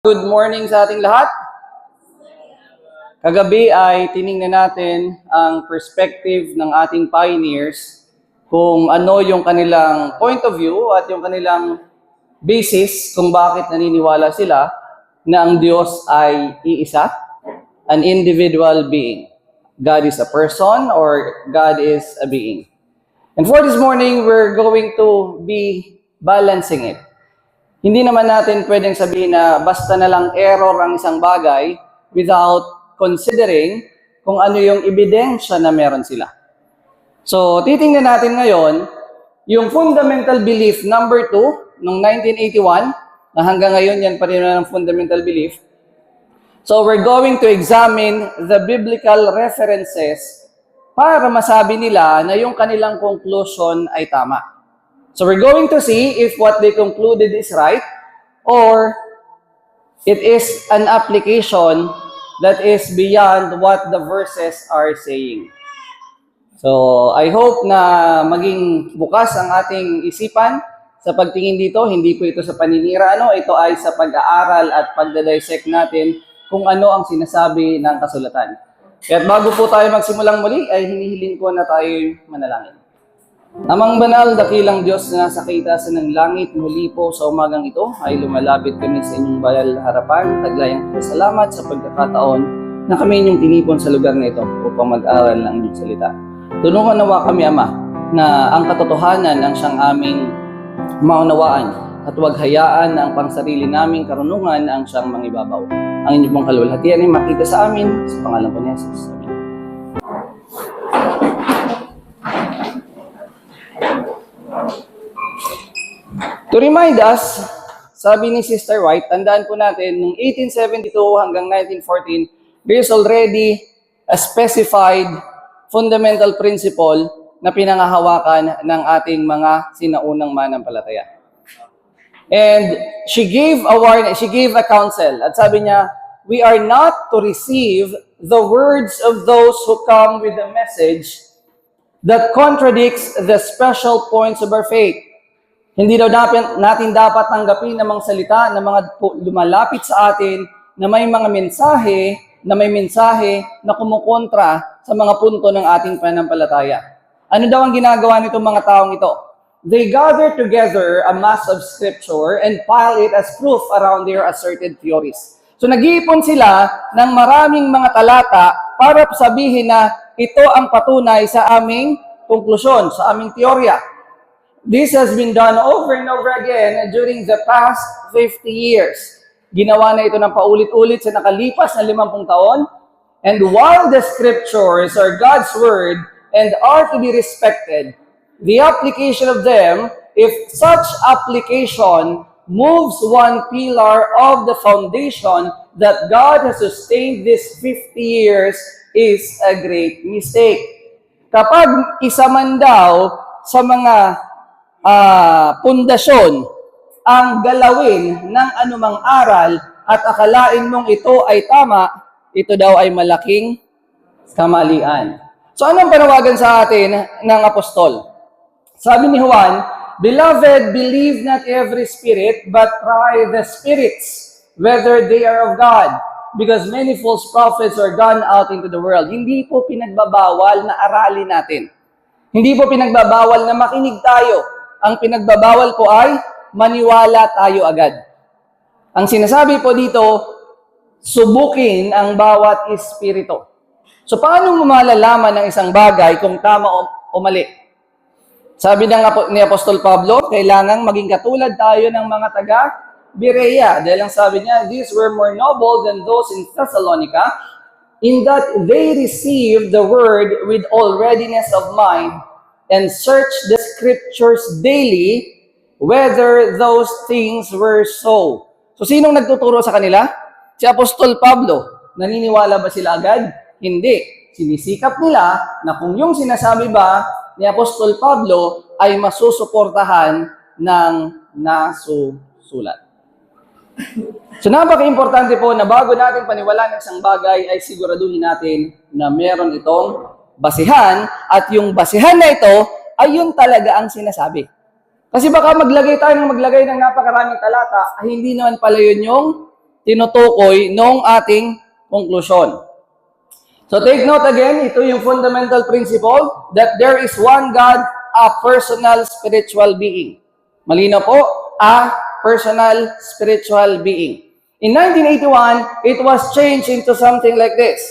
Good morning sa ating lahat. Kagabi ay tiningnan natin ang perspective ng ating pioneers kung ano yung kanilang point of view at yung kanilang basis kung bakit naniniwala sila na ang Diyos ay iisa, an individual being. God is a person or God is a being. And for this morning, we're going to be balancing it. Hindi naman natin pwedeng sabihin na basta na lang error ang isang bagay without considering kung ano yung ebidensya na meron sila. So, titingnan natin ngayon yung fundamental belief number 2 noong 1981 na hanggang ngayon yan pa rin ang fundamental belief. So, we're going to examine the biblical references para masabi nila na yung kanilang conclusion ay tama. So we're going to see if what they concluded is right or it is an application that is beyond what the verses are saying. So I hope na maging bukas ang ating isipan sa pagtingin dito. Hindi po ito sa paninira, ito ay sa pag-aaral at pagdadissect natin kung ano ang sinasabi ng kasulatan. Kaya bago po tayo magsimulang muli ay hinihiling ko na tayo manalangin. Amang banal, dakilang Diyos na nasa kaitaasan ng langit, muli po sa umagang ito ay lumalapit kami sa inyong banal na harapan. Taglayang salamat sa pagkakataon na kami inyong tinipon sa lugar na ito upang mag-aral ng inyong salita. Tulungan nawa kami, Ama, na ang katotohanan ang siyang aming maunawaan at huwag hayaan na ang pangsarili naming karunungan ang siyang mangibabaw. Ang inyong pong kaluwalhatian ay makita sa amin sa pangalan po ni Jesus. Amen. To remind us, sabi ni Sister White, tandaan po natin, noong 1872 hanggang 1914, there is already a specified fundamental principle na pinangahawakan ng ating mga sinaunang manampalataya. And she gave a counsel. At sabi niya, we are not to receive the words of those who come with a message that contradicts the special points of our faith. Hindi daw natin dapat tanggapin ng mga salita ng mga lumalapit sa atin na may mensahe na kumukontra sa mga punto ng ating pananampalataya. Ano daw ang ginagawa nitong mga taong ito? They gather together a mass of scripture and pile it as proof around their asserted theories. So nag-iipon sila ng maraming mga talata para sabihin na ito ang patunay sa aming konklusyon, sa aming teorya. This has been done over and over again during the past 50 years. Ginawa na ito ng paulit-ulit sa nakalipas na 50 taon. And while the scriptures are God's word and are to be respected, the application of them, if such application moves one pillar of the foundation that God has sustained these 50 years, is a great mistake. Kapag isa man daw sa mga pundasyon ang galawin ng anumang aral at akalain mong ito ay tama, ito daw ay malaking kamalian. So anong panawagan sa atin ng apostol? Sabi ni Juan, Beloved, believe not every spirit, but try the spirits, whether they are of God, because many false prophets are gone out into the world. Hindi po pinagbabawal na aralin natin. Hindi po pinagbabawal na makinig tayo. Ang pinagbabawal po ay maniwala tayo agad. Ang sinasabi po dito, subukin ang bawat espiritu. So paano mo malalaman ng isang bagay kung tama o mali? Sabi ni Apostol Pablo, kailangang maging katulad tayo ng mga taga-Berea. Dahil ang sabi niya, these were more noble than those in Thessalonica, in that they received the word with all readiness of mind, and search the scriptures daily whether those things were so. So, sinong nagtuturo sa kanila? Si Apostol Pablo. Naniniwala ba sila agad? Hindi. Sinisikap nila na kung yung sinasabi ba ni Apostol Pablo ay masusuportahan ng nasusulat. So, napaka-importante po na bago natin paniwalaan ng isang bagay ay siguraduhin natin na meron itong basihan, at yung basihan na ito ay yun talaga ang sinasabi. Kasi baka maglagay ng napakaraming talata, ay hindi naman pala yun yung tinutukoy ng ating conclusion. So take note again, ito yung fundamental principle that there is one God, a personal spiritual being. Malinaw po, a personal spiritual being. In 1981, it was changed into something like this.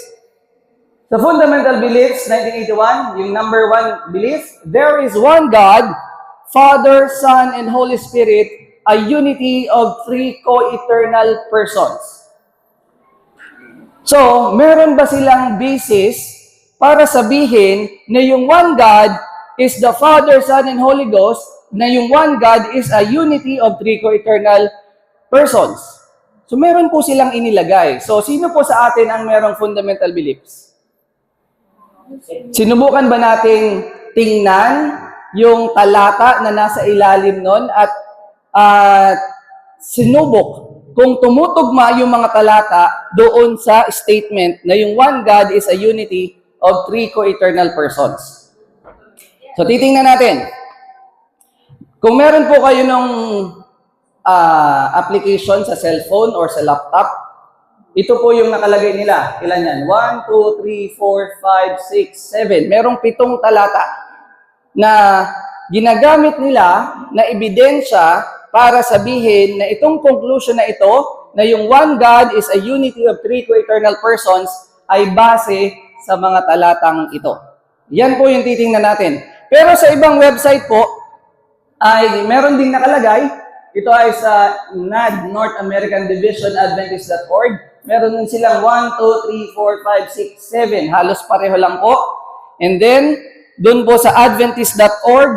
The fundamental beliefs, 1981, yung number one belief, there is one God, Father, Son, and Holy Spirit, a unity of three co-eternal persons. So, meron ba silang basis para sabihin na yung one God is the Father, Son, and Holy Ghost, na yung one God is a unity of three co-eternal persons? So, meron po silang inilagay. So, sino po sa atin ang merong fundamental beliefs? Sinubukan ba nating tingnan yung talata na nasa ilalim nun at sinubok kung tumutugma yung mga talata doon sa statement na yung one God is a unity of three co-eternal persons? So, titingnan natin. Kung meron po kayo ng application sa cellphone or sa laptop, ito po yung nakalagay nila. Ilan yan? 1, 2, 3, 4, 5, 6, 7. Merong 7 talata na ginagamit nila na ebidensya para sabihin na itong conclusion na ito, na yung one God is a unity of three co-eternal persons, ay base sa mga talatang ito. Yan po yung titingnan natin. Pero sa ibang website po, ay meron ding nakalagay. Ito ay sa NAD, North American Division Adventist.org. Meron din silang 1, 2, 3, 4, 5, 6, 7. Halos pareho lang po. And then, dun po sa Adventist.org,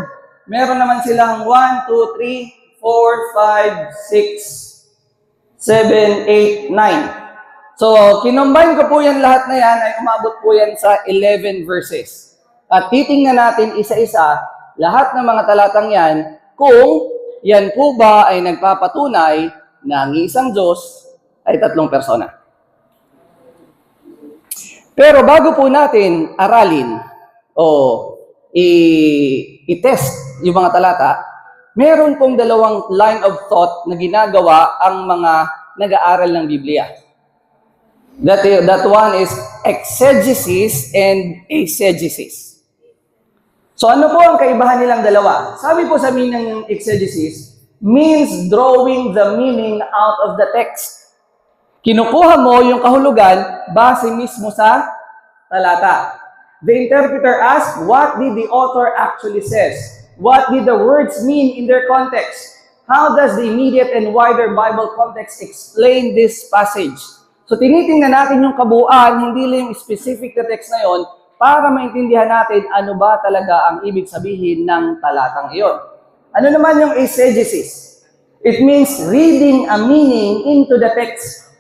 meron naman silang 1, 2, 3, 4, 5, 6, 7, 8, 9. So, kinumbine ko po yan lahat na yan, ay umabot po yan sa 11 verses. At titingnan natin isa-isa, lahat ng mga talatang yan, kung yan po ba ay nagpapatunay na ang isang Diyos ay 3 persona. Pero bago po natin aralin o i-test yung mga talata, meron pong 2 line of thought na ginagawa ang mga nag-aaral ng Biblia. That one is exegesis and eisegesis. So ano po ang kaibahan nilang dalawa? Sabi po sa meaning ng exegesis, means drawing the meaning out of the text. Kinukuha mo yung kahulugan base mismo sa talata. The interpreter asks, what did the author actually says? What did the words mean in their context? How does the immediate and wider Bible context explain this passage? So tinitingnan natin yung kabuuan, hindi lang yung specific na text na yon, para maintindihan natin ano ba talaga ang ibig sabihin ng talatang iyon. Ano naman yung eisegesis? It means reading a meaning into the text.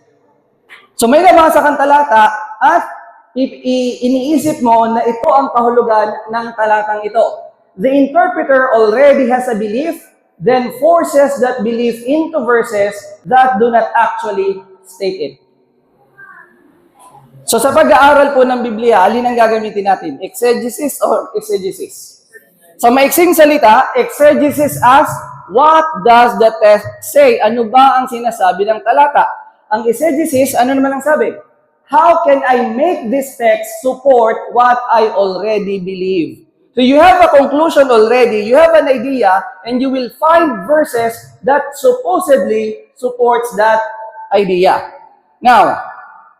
So may nabasa kang talata at iniisip mo na ito ang kahulugan ng talatang ito. The interpreter already has a belief, then forces that belief into verses that do not actually state it. So sa pag-aaral po ng Biblia, alin ang gagamitin natin? Exegesis or exegesis? Sa maiksing salita, exegesis asks, what does the text say? Ano ba ang sinasabi ng talata? Ang exegesis, ano naman ang sabi? How can I make this text support what I already believe? So you have a conclusion already, you have an idea, and you will find verses that supposedly supports that idea. Now,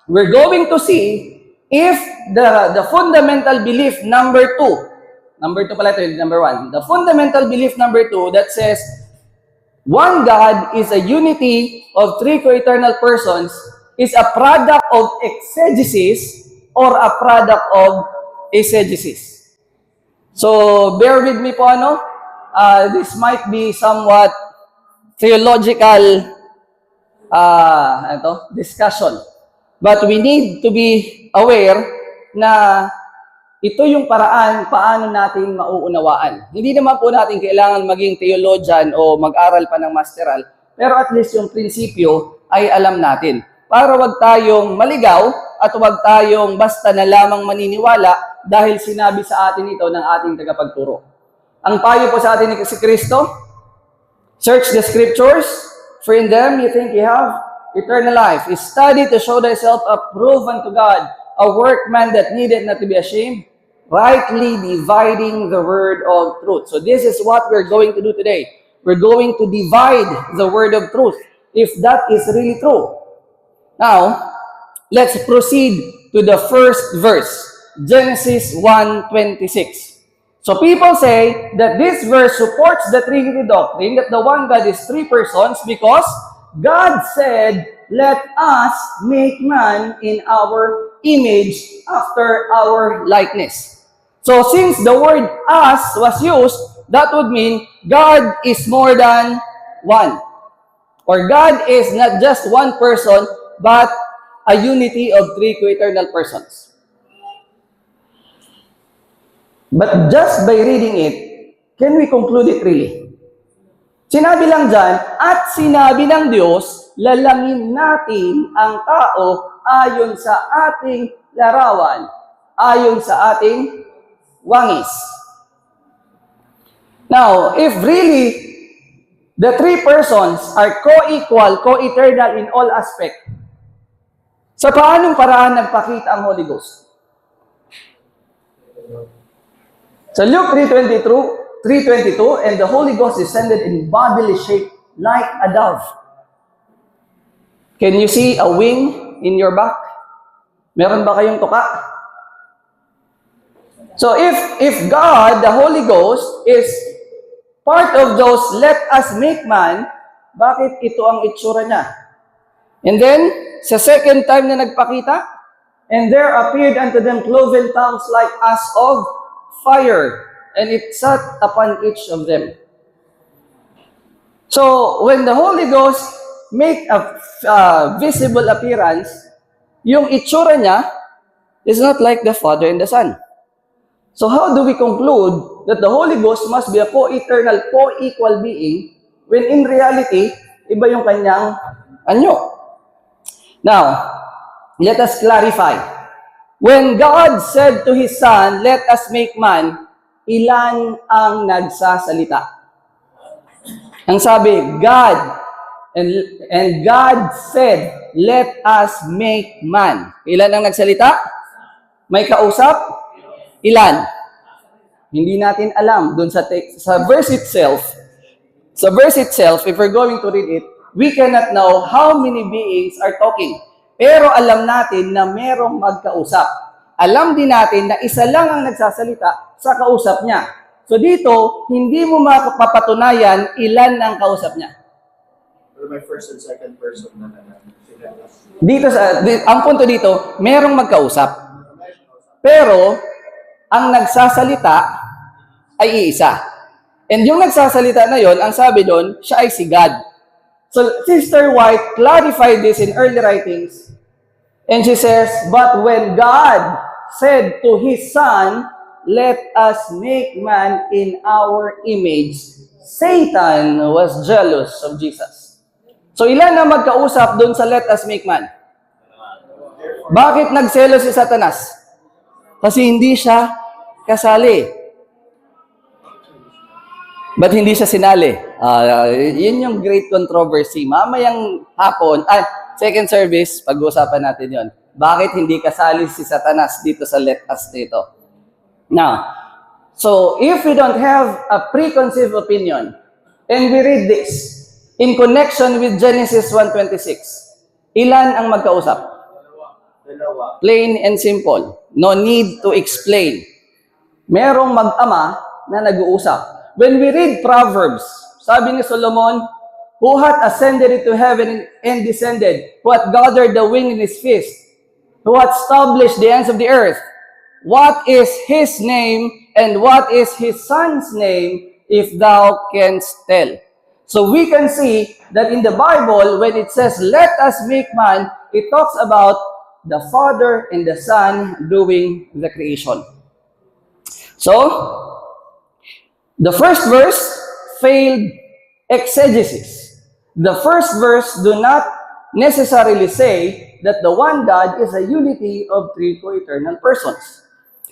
we're going to see if the fundamental belief number 2 pala ito, number 1, the fundamental belief number 2 that says, one God is a unity of three co-eternal persons is a product of exegesis or a product of eisegesis. So, bear with me po, this might be somewhat theological discussion. But we need to be aware na ito yung paraan paano natin mauunawaan. Hindi naman po natin kailangan maging theologian o mag-aral pa ng masteral, pero at least yung prinsipyo ay alam natin. Para wag tayong maligaw at wag tayong basta na lamang maniniwala dahil sinabi sa atin ito ng ating tagapagturo. Ang payo po sa atin ni si Kristo, search the scriptures, for in them you think you have eternal life. Study to show thyself approved unto God, a workman that needed not to be ashamed, rightly dividing the word of truth. So this is what we're going to do today. We're going to divide the word of truth, if that is really true. Now, let's proceed to the first verse, Genesis 1:26. So people say that this verse supports the Trinity doctrine, that the one God is three persons, because God said, let us make man in our image after our likeness. So since the word us was used, that would mean God is more than one. Or God is not just one person, but a unity of three co-eternal persons. But just by reading it, can we conclude it really? Sinabi lang dyan, at sinabi ng Diyos, lalangin natin ang tao ayon sa ating larawan, ayon sa ating wangis. Now, if really the three persons are co-equal, co-eternal in all aspects, sa paanong paraan nagpakita ang Holy Ghost? Sa Luke 3:22, and the Holy Ghost descended in bodily shape like a dove. Can you see a wing in your back? Meron ba kayong tuka? So if God, the Holy Ghost, is part of those let us make man, bakit ito ang itsura niya? And then, sa second time na nagpakita, and there appeared unto them cloven tongues like as of fire, and it sat upon each of them. So, when the Holy Ghost make a visible appearance, yung itsura niya is not like the Father and the Son. So, how do we conclude that the Holy Ghost must be a co-eternal, co-equal being, when in reality, iba yung kanyang anyo? Now, let us clarify. When God said to His Son, let us make man, ilan ang nagsasalita? Ang sabi, God. And God said, let us make man. Ilan ang nagsalita? May kausap? Ilan? Hindi natin alam. Doon sa verse itself, if we're going to read it, we cannot know how many beings are talking. Pero alam natin na merong magkausap. Alam din natin na isa lang ang nagsasalita sa kausap niya. So dito, hindi mo mapapatunayan ilan ang kausap niya. Pero may first and second person na Dito ang punto dito, merong magkausap. Pero ang nagsasalita ay iisa. And yung nagsasalita na yon, ang sabi doon, siya ay si God. So, Sister White clarified this in early writings. And she says, but when God said to His Son, let us make man in our image, Satan was jealous of Jesus. So, ilan na magkausap doon sa let us make man? Bakit nagselos si Satanas? Kasi hindi siya kasali. Ba't hindi siya sinali? Yun yung great controversy. Mamayang hapon, second service, pag-uusapan natin yon. Bakit hindi kasali si Satanas dito sa let us dito? Now, so if we don't have a preconceived opinion, and we read this in connection with Genesis 1:26, ilan ang magkausap? Dalawa. Plain and simple. No need to explain. Merong mag-ama na nag-uusap. When we read Proverbs, sabi ni Solomon, who hath ascended into heaven and descended, who hath gathered the wind in his fist, who hath established the ends of the earth, what is his name, and what is his son's name, if thou canst tell? So we can see that in the Bible, when it says, let us make man, it talks about the Father and the Son doing the creation. So, the first verse failed exegesis. The first verse do not necessarily say that the one God is a unity of three co-eternal persons.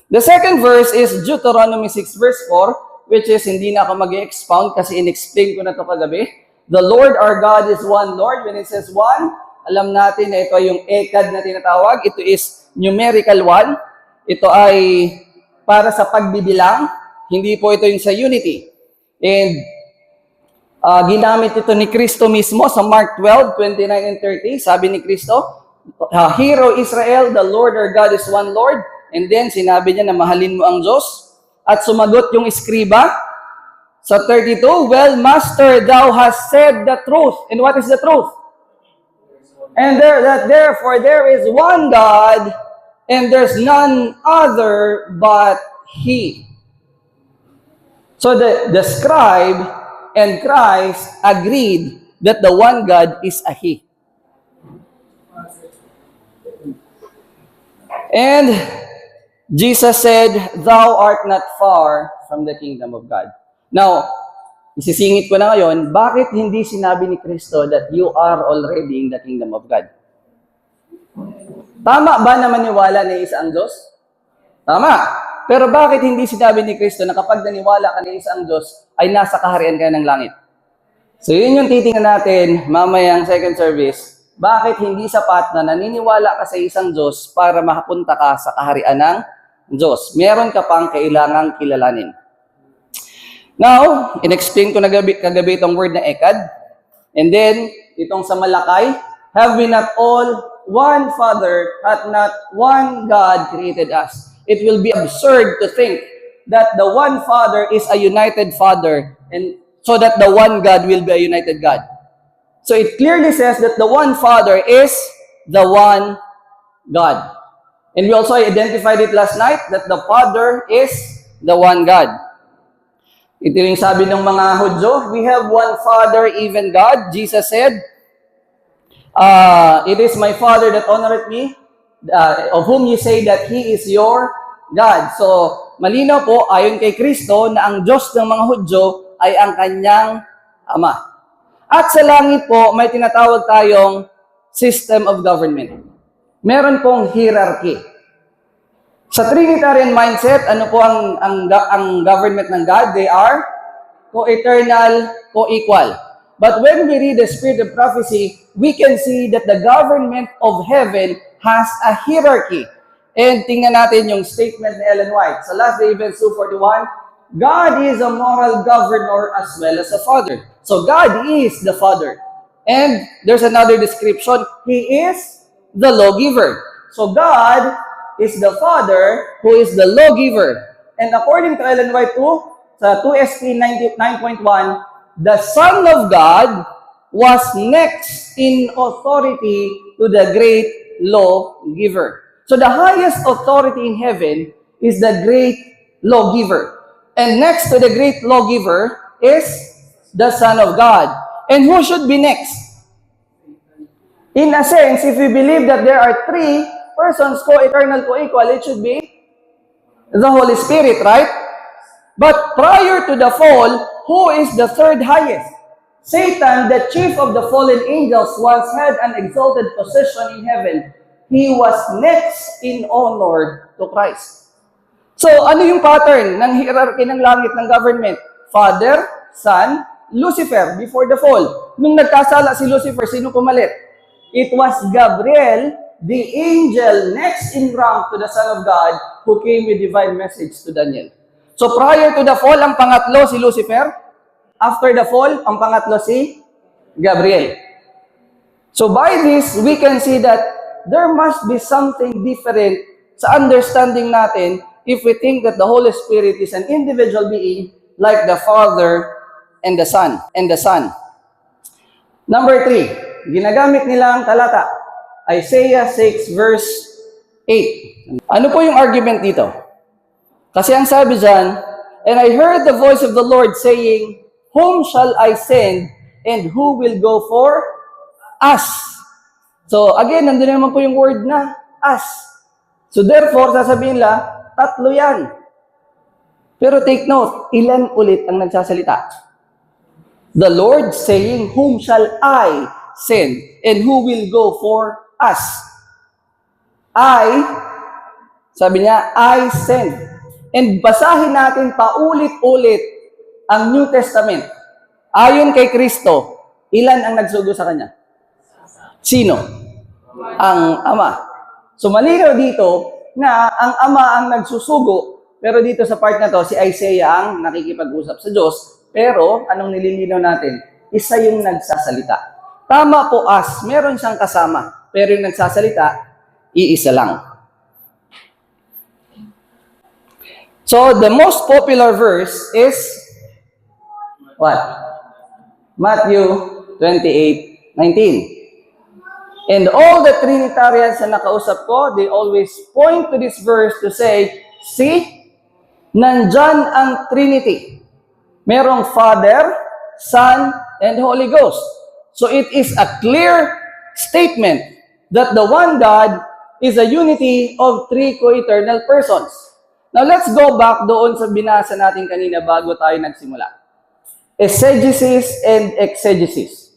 The second verse is Deuteronomy 6 verse 4, which is hindi na ako mag-expound kasi in-explain ko na to kagabi. The Lord our God is one Lord. When it says one, alam natin na ito ay yung ekad na tinatawag. Ito is numerical 1. Ito ay para sa pagbibilang. Hindi po ito yung sa unity. And ginamit ito ni Kristo mismo sa Mark 12:29 and 30. Sabi ni Kristo, "Hear, O Israel, the Lord our God is one Lord." And then sinabi niya na mahalin mo ang Diyos. At sumagot yung eskriba sa 32, "Well, Master, thou hast said the truth." And what is the truth? And therefore there is one God, and there's none other but He. So the scribe and Christ agreed that the one God is a He. And Jesus said, "Thou art not far from the kingdom of God." Now, isisingit ko na ngayon, bakit hindi sinabi ni Kristo that you are already in the kingdom of God? Tama ba na maniwala na isa ang Diyos? Tama. Pero bakit hindi sinabi ni Kristo na kapag naniwala ka na isa ang Diyos, ay nasa kaharian ka ng langit? So yun yung titingnan natin mamayang second service. Bakit hindi sapat na naniniwala ka sa isang Diyos para makapunta ka sa kaharian ng Diyos? Meron ka pang kailangang kilalanin. Now, in-explain ko na kagabi itong word na ekad. And then, itong sa Malakay, "Have we not all one Father, hath not one God created us?" It will be absurd to think that the one Father is a united Father, and so that the one God will be a united God. So it clearly says that the one Father is the one God. And we also identified it last night that the Father is the one God. Ito yung sabi ng mga Hudyo, "We have one Father, even God." Jesus said, "It is my Father that honoreth me, of whom you say that He is your God." So, malinaw po, ayon kay Kristo, na ang Diyos ng mga Hudyo ay ang kanyang Ama. At sa langit po, may tinatawag tayong system of government. Meron pong hierarchy. Sa Trinitarian mindset, ano po ang government ng God? They are co-eternal, co-equal. But when we read the spirit of prophecy, we can see that the government of heaven has a hierarchy. And tingnan natin yung statement ni Ellen White. Sa Last Day Events 2:41, God is a moral governor as well as a father. So God is the Father. And there's another description. He is the lawgiver. So God is the Father who is the lawgiver. And according to Ellen White 2, sa 2SP 9.1, the Son of God was next in authority to the great lawgiver. So the highest authority in heaven is the great lawgiver. And next to the great lawgiver is the Son of God. And who should be next? In a sense, if we believe that there are three persons, co-eternal, co-equal, it should be the Holy Spirit, right? But prior to the fall, who is the third highest? Satan, the chief of the fallen angels, once had an exalted position in heaven. He was next in honor to Christ. So, ano yung pattern ng hierarchy ng langit ng government? Father, Son, Lucifer before the fall. Nung nagkasala si Lucifer, sino pumalit? It was Gabriel, the angel next in rank to the Son of God, who came with divine message to Daniel. So prior to the fall, ang pangatlo si Lucifer. After the fall, ang pangatlo si Gabriel. So by this, we can see that there must be something different sa understanding natin if we think that the Holy Spirit is an individual being like the Father and the Son. Number 3, ginagamit nila ang talata. Isaiah 6 verse 8. Ano po yung argument dito? Kasi ang sabi dyan, "And I heard the voice of the Lord saying, Whom shall I send, and who will go for us?" So again, nandun naman po yung word na us. So therefore, sasabihin nila, tatlo yan. Pero take note, ilan ulit ang nagsasalita? The Lord saying, "Whom shall I send, and who will go for us?" Sabi niya, I send. And basahin natin paulit-ulit ang New Testament. Ayon kay Kristo, ilan ang nagsugo sa Kanya? Sino? ang Ama. So malinaw dito na ang Ama ang nagsusugo, pero dito sa part na to, si Isaiah ang nakikipag-usap sa Diyos. Pero anong nililinaw natin? Isa yung nagsasalita. Tama po meron siyang kasama, pero yung nagsasalita, iisa lang. So the most popular verse is what? Matthew 28:19. And all the Trinitarians na nakausap ko, they always point to this verse to say, see, nandyan ang Trinity. Merong Father, Son, and Holy Ghost. So it is a clear statement that the one God is a unity of three co-eternal persons. Now let's go back doon sa binasa natin kanina bago tayo nagsimula. Exegesis and exegesis.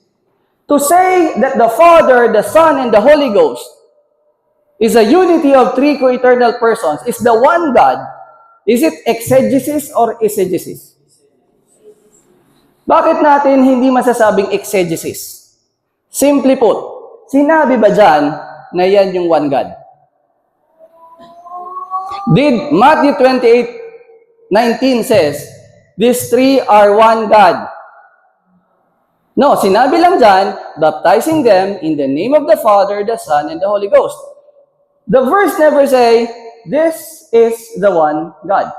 To say that the Father, the Son, and the Holy Ghost is a unity of three co-eternal persons, is the one God. Is it exegesis or exegesis? Bakit natin hindi masasabing exegesis? Simply put, sinabi ba dyan na yan yung one God? Did Matthew 28:19 says, these three are one God? No, sinabi lang dyan, baptizing them in the name of the Father, the Son, and the Holy Ghost. The verse never say, this is the one God.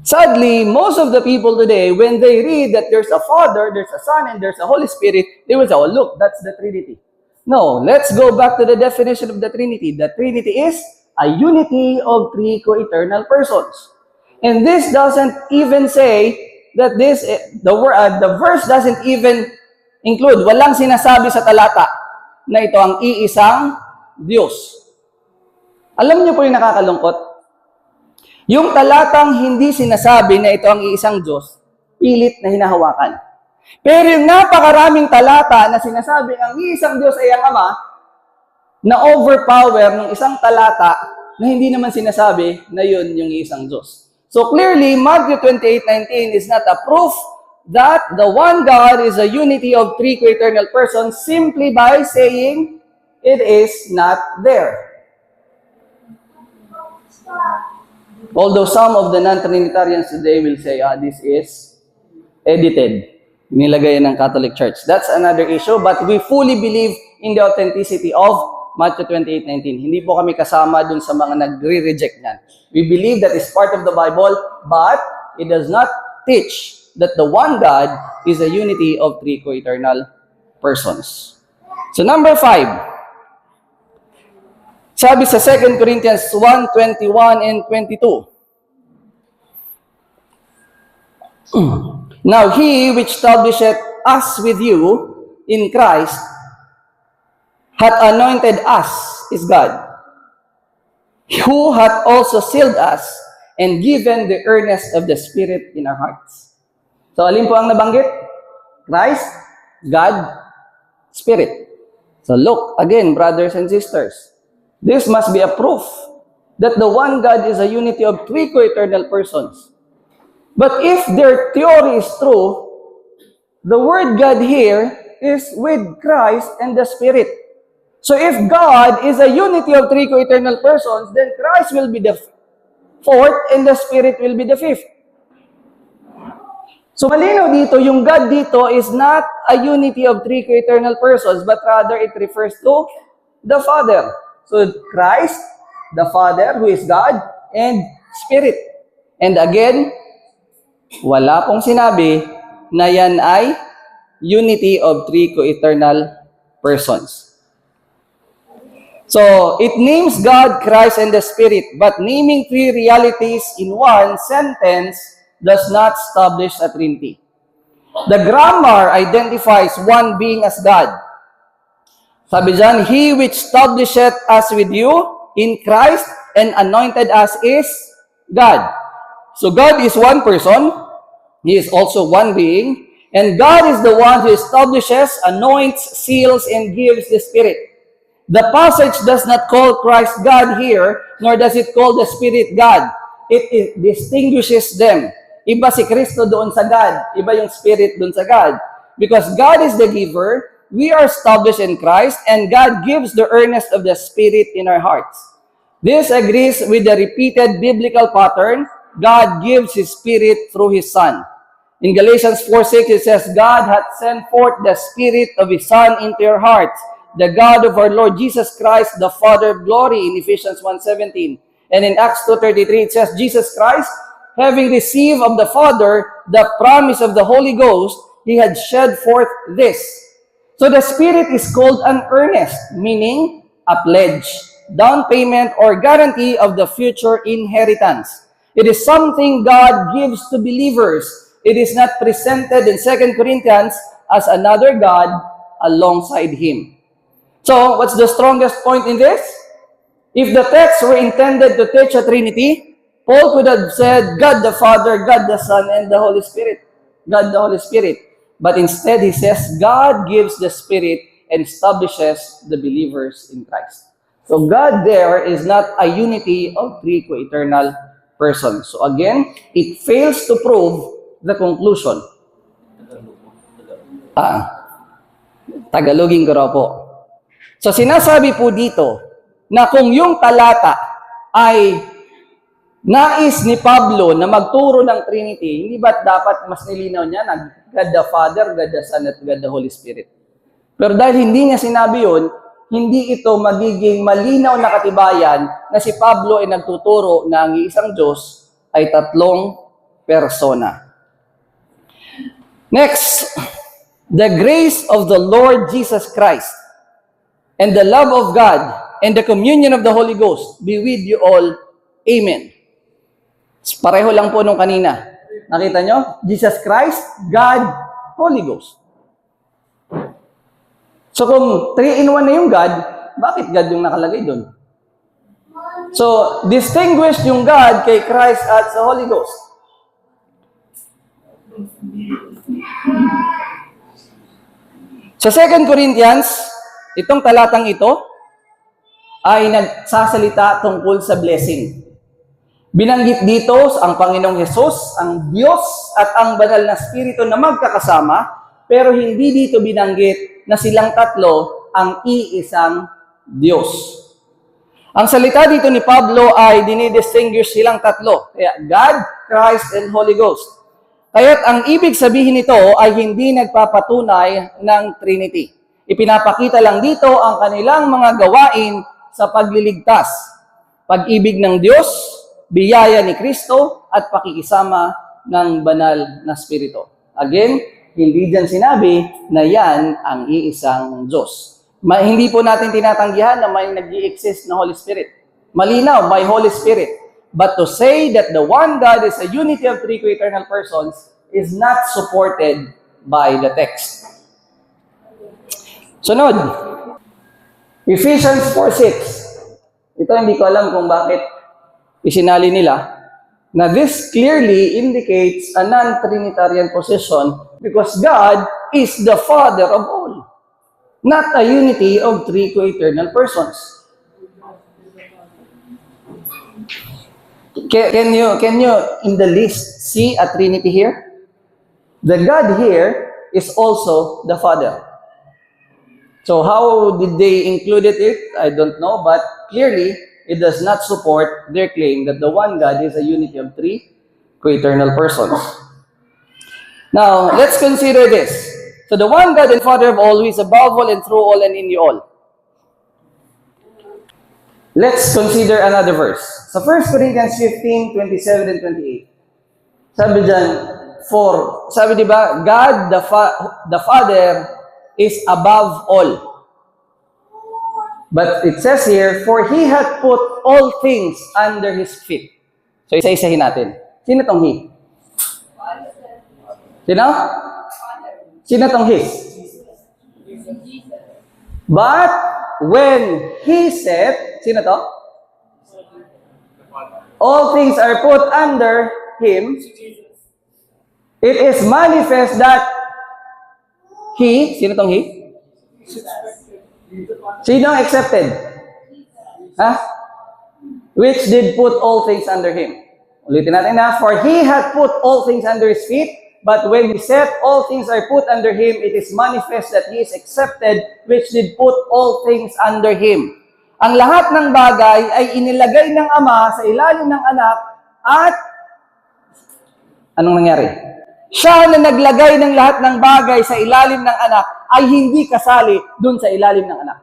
Sadly, most of the people today, when they read that there's a Father, there's a Son, and there's a Holy Spirit, they will say, oh look, that's the Trinity. No, let's go back to the definition of the Trinity. The Trinity is a unity of three co-eternal persons. And this doesn't even say that the verse doesn't even include, walang sinasabi sa talata na ito ang iisang Diyos. Alam niyo po yung nakakalungkot? Yung talatang hindi sinasabi na ito ang iisang Diyos, pilit na hinahawakan. Pero yung napakaraming talata na sinasabi ang iisang Diyos ay ang Ama, na overpower ng isang talata na hindi naman sinasabi na yun yung iisang Diyos. So clearly, Matthew 28:19 is not a proof that the one God is a unity of three co-eternal persons simply by saying it is not there. Although some of the non-Trinitarians today will say, this is edited. Nilagay ng Catholic Church. That's another issue, but we fully believe in the authenticity of Matthew 28:19. Hindi po kami kasama dun sa mga nagre-reject niyan. We believe that is part of the Bible, but it does not teach that the one God is a unity of three co-eternal persons. So number 5. Sabi sa 2 Corinthians 1:21 and 22. Now he which establisheth us with you in Christ hath anointed us is God, who hath also sealed us and given the earnest of the Spirit in our hearts. So alin po ang nabanggit? Christ, God, Spirit. So look, again, brothers and sisters, this must be a proof that the one God is a unity of three co-eternal persons. But if their theory is true, the word God here is with Christ and the Spirit. So if God is a unity of three co-eternal persons, then Christ will be the fourth and the Spirit will be the fifth. So malinaw dito, yung God dito is not a unity of three co-eternal persons, but rather it refers to the Father. So Christ, the Father, who is God, and Spirit. And again, wala pong sinabi na yan ay unity of three co-eternal persons. So, it names God, Christ, and the Spirit, but naming three realities in one sentence does not establish a Trinity. The grammar identifies one being as God. Sabi dyan, he which establisheth us with you in Christ and anointed us is God. So, God is one person. He is also one being. And God is the one who establishes, anoints, seals, and gives the Spirit. The passage does not call Christ God here, nor does it call the Spirit God. It distinguishes them. Iba si Kristo doon sa God. Iba yung Spirit doon sa God. Because God is the giver, we are established in Christ, and God gives the earnest of the Spirit in our hearts. This agrees with the repeated biblical pattern. God gives His Spirit through His Son. In Galatians 4:6, it says, God hath sent forth the Spirit of His Son into your hearts, the God of our Lord Jesus Christ, the Father of glory, in Ephesians 1:17. And in Acts 2:33, it says, Jesus Christ, having received of the Father the promise of the Holy Ghost, He had shed forth this. So the Spirit is called an earnest, meaning a pledge, down payment, or guarantee of the future inheritance. It is something God gives to believers. It is not presented in 2 Corinthians as another God alongside Him. So, what's the strongest point in this? If the text were intended to teach a Trinity, Paul could have said, God the Father, God the Son, and the Holy Spirit. God the Holy Spirit. But instead, he says, God gives the Spirit and establishes the believers in Christ. So God there is not a unity of three co-eternal persons. So again, it fails to prove the conclusion. Tagalogin ko raw po. So sinasabi po dito na kung yung talata ay nais ni Pablo na magturo ng Trinity, hindi ba't dapat mas nilinaw niya na God the Father, God the Son, at God the Holy Spirit? Pero dahil hindi niya sinabi yun, hindi ito magiging malinaw na katibayan na si Pablo ay nagtuturo na ang isang Diyos ay tatlong persona. Next, the grace of the Lord Jesus Christ and the love of God and the communion of the Holy Ghost be with you all. Amen. Pareho lang po nung kanina. Nakita nyo? Jesus Christ, God, Holy Ghost. So kung 3-in-1 na yung God, bakit God yung nakalagay doon? So, distinguish yung God kay Christ at sa Holy Ghost. Sa 2 Corinthians, itong talatang ito ay nagsasalita tungkol sa blessing. Binanggit dito ang Panginoong Hesus, ang Diyos at ang banal na Espiritu na magkakasama, pero hindi dito binanggit na silang tatlo ang iisang Diyos. Ang salita dito ni Pablo ay dinidistinguish silang tatlo. Kaya God, Christ, and Holy Ghost. Kaya't ang ibig sabihin nito ay hindi nagpapatunay ng Trinity. Ipinapakita lang dito ang kanilang mga gawain sa pagliligtas. Pag-ibig ng Diyos, biyaya ni Kristo, at pakikisama ng banal na Espiritu. Again, hindi dyan sinabi na yan ang iisang Diyos. Hindi po natin tinatanggihan na may nag-i-exist na Holy Spirit. Malinaw, may Holy Spirit. But to say that the one God is a unity of three co-eternal persons is not supported by the text. Sunod, Ephesians 4:6. Ito hindi ko alam kung bakit isinali nila. Now this clearly indicates a non-Trinitarian position because God is the Father of all, not a unity of three co-eternal persons. Can you in the list see a Trinity here? The God here is also the Father. So how did they include it? I don't know, but clearly it does not support their claim that the one God is a unity of three co-eternal persons. Now, let's consider this. So the one God and Father of all, who is above all and through all and in you all. Let's consider another verse. Sa 1 Corinthians 15:27 and 28. Sabi dyan, sabi di ba, God the Father is above all. But it says here, for He hath put all things under His feet. So isa-isahin natin. Sino tong He? Sino? Sino tong He? But when He said, sino to? All things are put under Him. It is manifest that He, sino tong He? Sino ang accepted? Which did put all things under Him. Ulitin natin na, for He hath put all things under His feet, But when he said all things are put under him, it is manifest that he is accepted, which did put all things under him. Ang lahat ng bagay ay inilagay ng Ama sa ilalim ng Anak at anong nangyari? Siya na naglagay ng lahat ng bagay sa ilalim ng Anak ay hindi kasali dun sa ilalim ng Anak.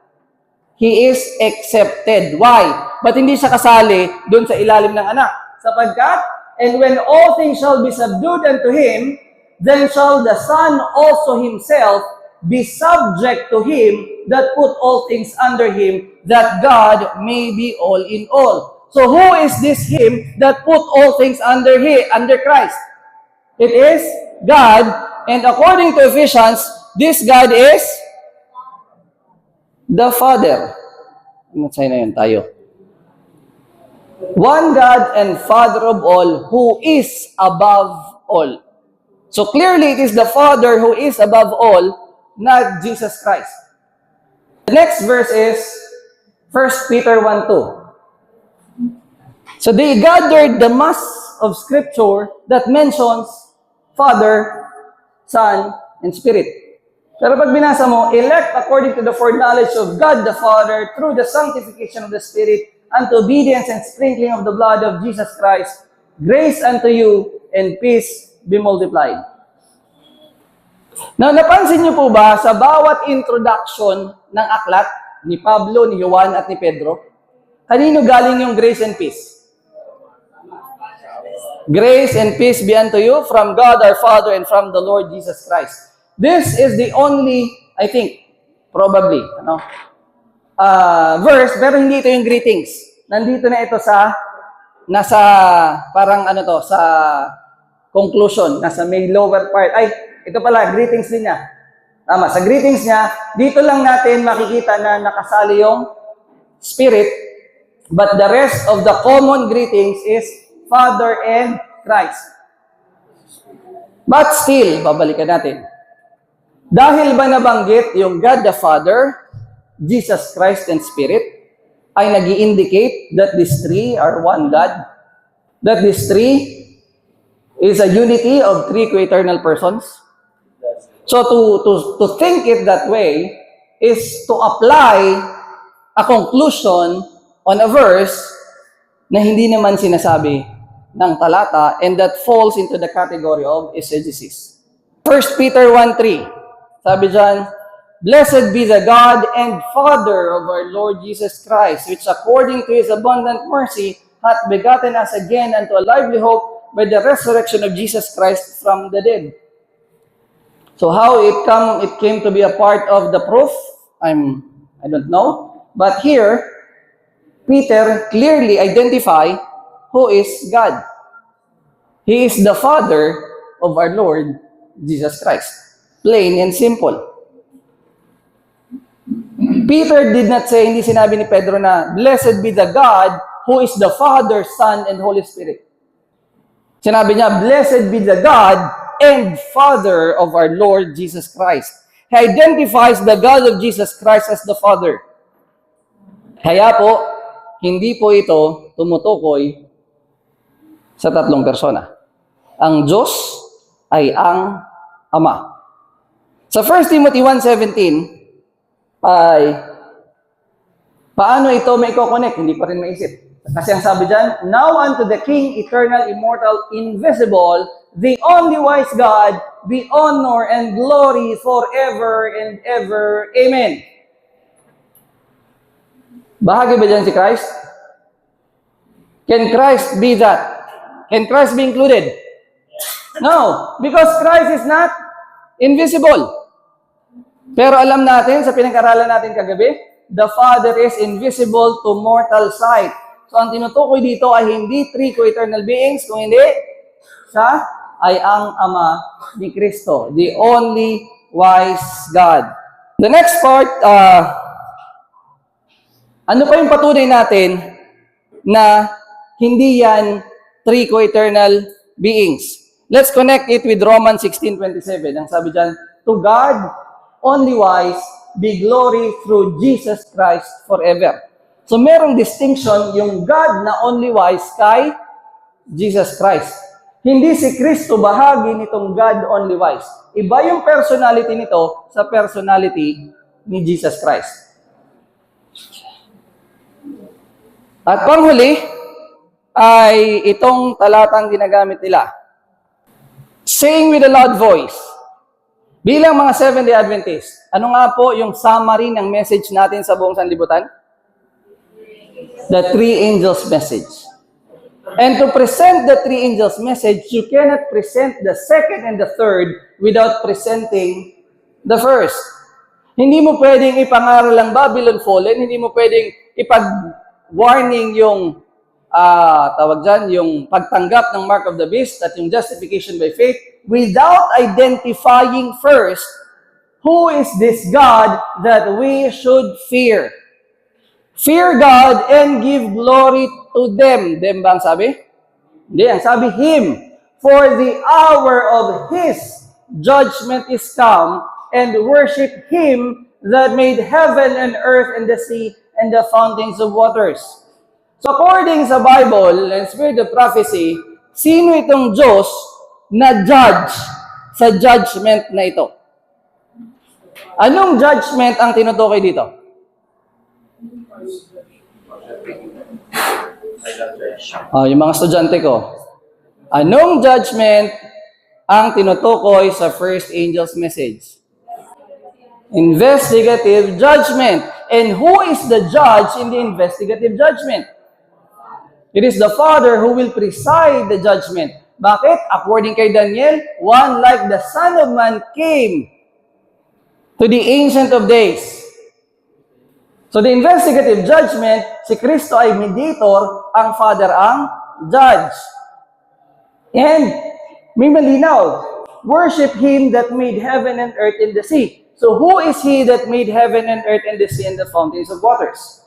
He is accepted. Why? Ba't hindi siya kasali dun sa ilalim ng Anak? Sapagkat, and when all things shall be subdued unto him, then shall the Son also himself be subject to him that put all things under him, that God may be all in all. So who is this him that put all things under Christ? It is God, and according to Ephesians, this God is the Father. Magsay na yun tayo. One God and Father of all, who is above all. So clearly, it is the Father who is above all, not Jesus Christ. The next verse is 1 Peter 1:2. So they gathered the mass of Scripture that mentions Father, Son, and Spirit. Pero pag binasa mo, elect according to the foreknowledge of God the Father through the sanctification of the Spirit unto obedience and sprinkling of the blood of Jesus Christ, grace unto you and peace be multiplied. Now, napansin niyo po ba sa bawat introduction ng aklat ni Pablo, ni Juan at ni Pedro, kanino galing yung grace and peace? Grace and peace be unto you from God our Father and from the Lord Jesus Christ. This is the only, I think, probably, verse, pero hindi ito yung greetings. Nandito na ito sa, nasa, parang sa conclusion, nasa may lower part. Ay, ito pala, greetings din niya. Tama, sa greetings niya, dito lang natin makikita na nakasali yung Spirit, but the rest of the common greetings is Father and Christ. But still, babalikan natin. Dahil ba nabanggit yung God the Father, Jesus Christ, and Spirit, ay nag-i-indicate that these three are one God? That these three is a unity of three co-eternal persons? So to think it that way is to apply a conclusion on a verse na hindi naman sinasabi ng talata and that falls into the category of exegesis. 1 Peter 1:3, sabi dyan, Blessed be the God and Father of our Lord Jesus Christ, which according to His abundant mercy hath begotten us again unto a lively hope by the resurrection of Jesus Christ from the dead. So how it came to be a part of the proof, I don't know. But here, Peter clearly identify who is God. He is the Father of our Lord Jesus Christ. Plain and simple. Peter did not say, hindi sinabi ni Pedro na, Blessed be the God who is the Father, Son, and Holy Spirit. Sinabi niya, Blessed be the God and Father of our Lord Jesus Christ. He identifies the God of Jesus Christ as the Father. Kaya po, hindi po ito tumutukoy sa tatlong persona. Ang Diyos ay ang Ama. Sa 1 Timothy 1:17, ay paano ito may i-connect? Hindi pa rin maisip. Kasi ang sabi dyan, Now unto the King, eternal, immortal, invisible, the only wise God, be honor and glory forever and ever. Amen. Bahagi ba dyan si Christ? Can Christ be that? Can Christ be included? No, because Christ is not invisible. Pero alam natin, sa pinag-aralan natin kagabi, the Father is invisible to mortal sight. So ang tinutukoy dito ay hindi three co-eternal beings, kung hindi, siya ay ang Ama ni Kristo, the only wise God. The next part, ano pa yung patunay natin na hindi yan three co-eternal beings? Let's connect it with Romans 16:27. Ang sabi dyan, to God, only wise, be glory through Jesus Christ forever. So merong distinction yung God na only wise kay Jesus Christ. Hindi si Kristo bahagi nitong God only wise. Iba yung personality nito sa personality ni Jesus Christ. At panghuli ay itong talatang ginagamit nila. Saying with a loud voice. Bilang mga Seventh-day Adventist, ano nga po yung summary ng message natin sa buong sanlibutan? The three angels' message. And to present the three angels' message, you cannot present the second and the third without presenting the first. Hindi mo pwedeng ipangaral ang Babylon Fallen, hindi mo pwedeng ipag-warning yung yung pagtanggap ng Mark of the Beast at yung justification by faith without identifying first who is this God that we should fear. Fear God and give glory to them. Them ba ang sabi? Hindi, ang sabi Him. For the hour of His judgment is come, and worship Him that made heaven and earth and the sea and the fountains of waters. So according sa Bible and Spirit of Prophecy, sino itong Diyos na judge sa judgment na ito? Anong judgment ang tinutukoy dito? Yung mga estudyante ko. Anong judgment ang tinutukoy sa first angel's message? Investigative judgment. And who is the judge in the investigative judgment? It is the Father who will preside the judgment. Bakit? According kay Daniel, one like the Son of Man came to the Ancient of Days. So the investigative judgment, si Kristo ay mediator, ang Father ang judge. And may malinaw, worship Him that made heaven and earth and the sea. So who is He that made heaven and earth and the sea and the fountains of waters?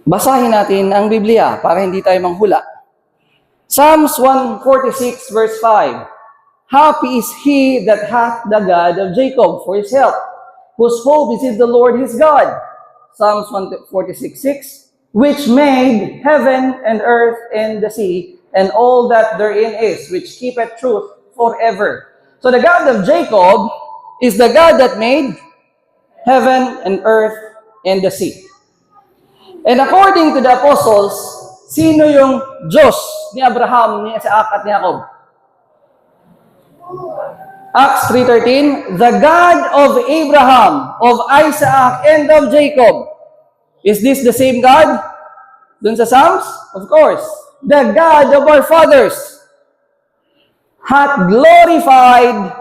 Basahin natin ang Biblia para hindi tayo manghula. Psalms 146 verse 5. Happy is he that hath the God of Jacob for his help, whose hope is in the Lord his God. Psalms 146:6. Which made heaven and earth and the sea, and all that therein is, which keepeth truth forever. So the God of Jacob is the God that made heaven and earth and the sea. And according to the apostles, sino yung Diyos ni Abraham, ni Isaac at ni Jacob? Acts 3:13, the God of Abraham, of Isaac, and of Jacob. Is this the same God? Dun sa Psalms? Of course. The God of our fathers hath glorified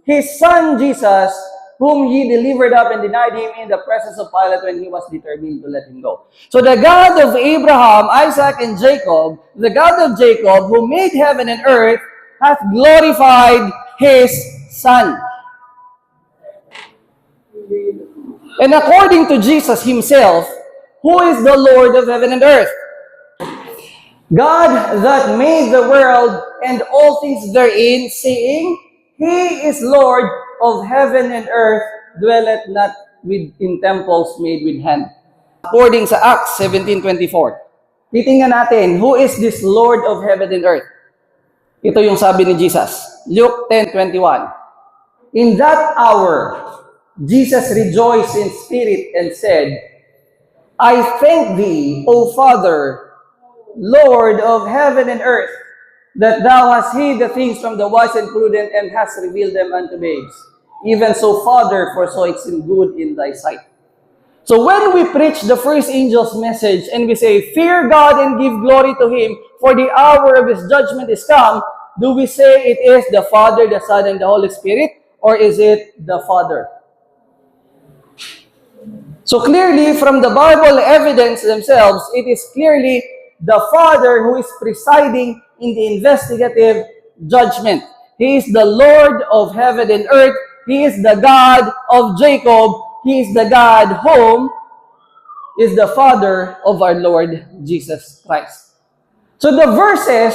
His Son Jesus, whom He delivered up and denied Him in the presence of Pilate when He was determined to let Him go. So the God of Abraham, Isaac, and Jacob, the God of Jacob, who made heaven and earth, hath glorified His Son. And according to Jesus Himself, who is the Lord of heaven and earth? God that made the world and all things therein, saying, He is Lord of heaven and earth, dwelleth not in temples made with hand. According sa Acts 17:24. Titingnan natin, who is this Lord of heaven and earth? Ito yung sabi ni Jesus. Luke 10:21. In that hour, Jesus rejoiced in spirit and said, I thank thee, O Father, Lord of heaven and earth, that thou hast hid the things from the wise and prudent and hast revealed them unto babes. Even so, Father, for so it seemed good in thy sight. So when we preach the first angel's message and we say, fear God and give glory to Him, for the hour of His judgment is come, do we say it is the Father, the Son, and the Holy Spirit, or is it the Father? So clearly, from the Bible evidence themselves, it is clearly the Father who is presiding in the investigative judgment. He is the Lord of heaven and earth. He is the God of Jacob. He is the God whom is the Father of our Lord Jesus Christ. So the verses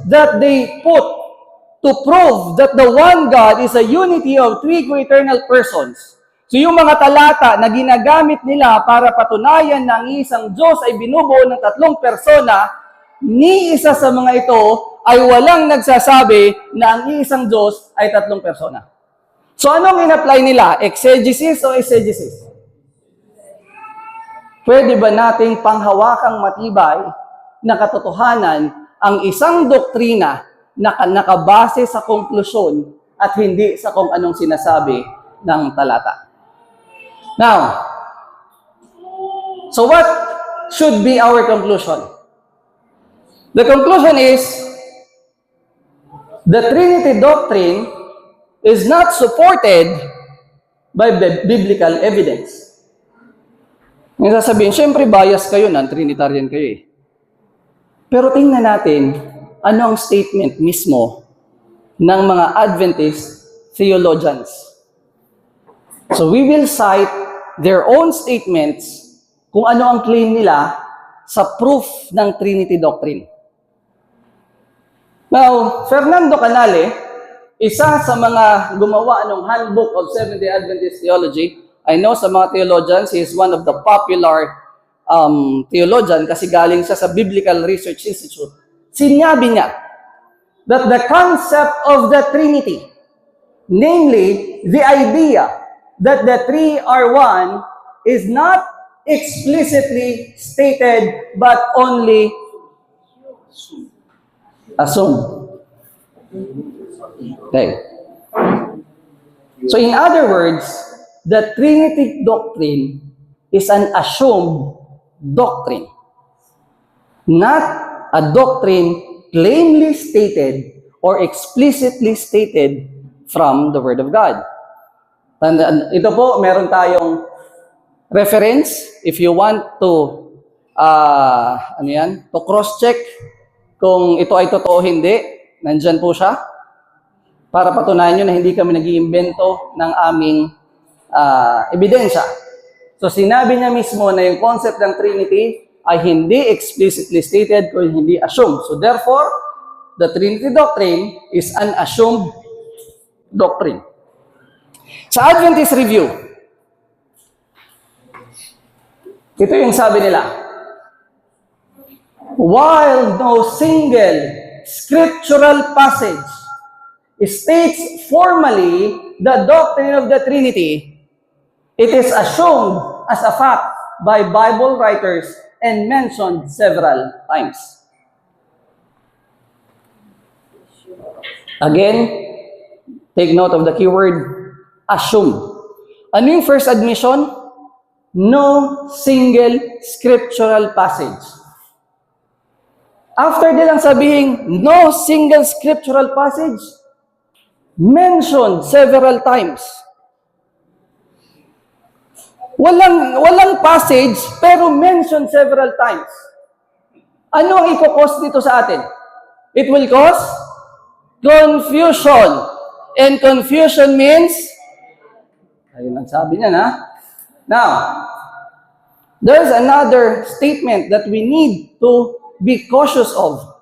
that they put to prove that the one God is a unity of three co-eternal persons. So yung mga talata na ginagamit nila para patunayan na ang isang Diyos ay binubuo ng tatlong persona, ni isa sa mga ito ay walang nagsasabi na ang iisang Diyos ay tatlong persona. So anong in-apply nila? Exegesis o eisegesis? Pwede ba nating panghawakang matibay na katotohanan ang isang doktrina na nakabase sa konklusyon at hindi sa kung anong sinasabi ng talata? Now, so what should be our conclusion? The conclusion is, the Trinity doctrine is not supported by biblical evidence. Yung sasabihin, syempre bias kayo na, Trinitarian kayo eh. Pero tingnan natin, ano ang statement mismo ng mga Adventist theologians. So we will cite their own statements kung ano ang claim nila sa proof ng Trinity doctrine. Now, Fernando Canale, isa sa mga gumawa ng Handbook of Seventh-day Adventist Theology. I know sa mga theologians, he is one of the popular theologian kasi galing siya sa Biblical Research Institute. Sinabi niya that the concept of the Trinity, namely the idea that the three are one, is not explicitly stated but only assumed. Okay. So in other words, the Trinity doctrine is an assumed doctrine, not a doctrine plainly stated or explicitly stated from the Word of God. Ito po, meron tayong reference if you want to to cross-check kung ito ay totoo o hindi. Nandyan po siya para patunayan nyo na hindi kami nag-iimbento ng aming ebidensya. So sinabi niya mismo na yung concept ng Trinity ay hindi explicitly stated o hindi assumed. So therefore, the Trinity doctrine is an assumed doctrine. Sa Adventist Review, ito yung sabi nila, while no single scriptural passage states formally the doctrine of the Trinity, it is assumed as a fact by Bible writers and mentioned several times. Again, take note of the keyword, assume. Ano yung first admission? No single scriptural passage. After nilang sabihin, no single scriptural passage, mentioned several times. Walang passage, pero mentioned several times. Ano ang i-cause dito sa atin? It will cause confusion. And confusion means, ayun ang sabi niya na. Now, there's another statement that we need to be cautious of.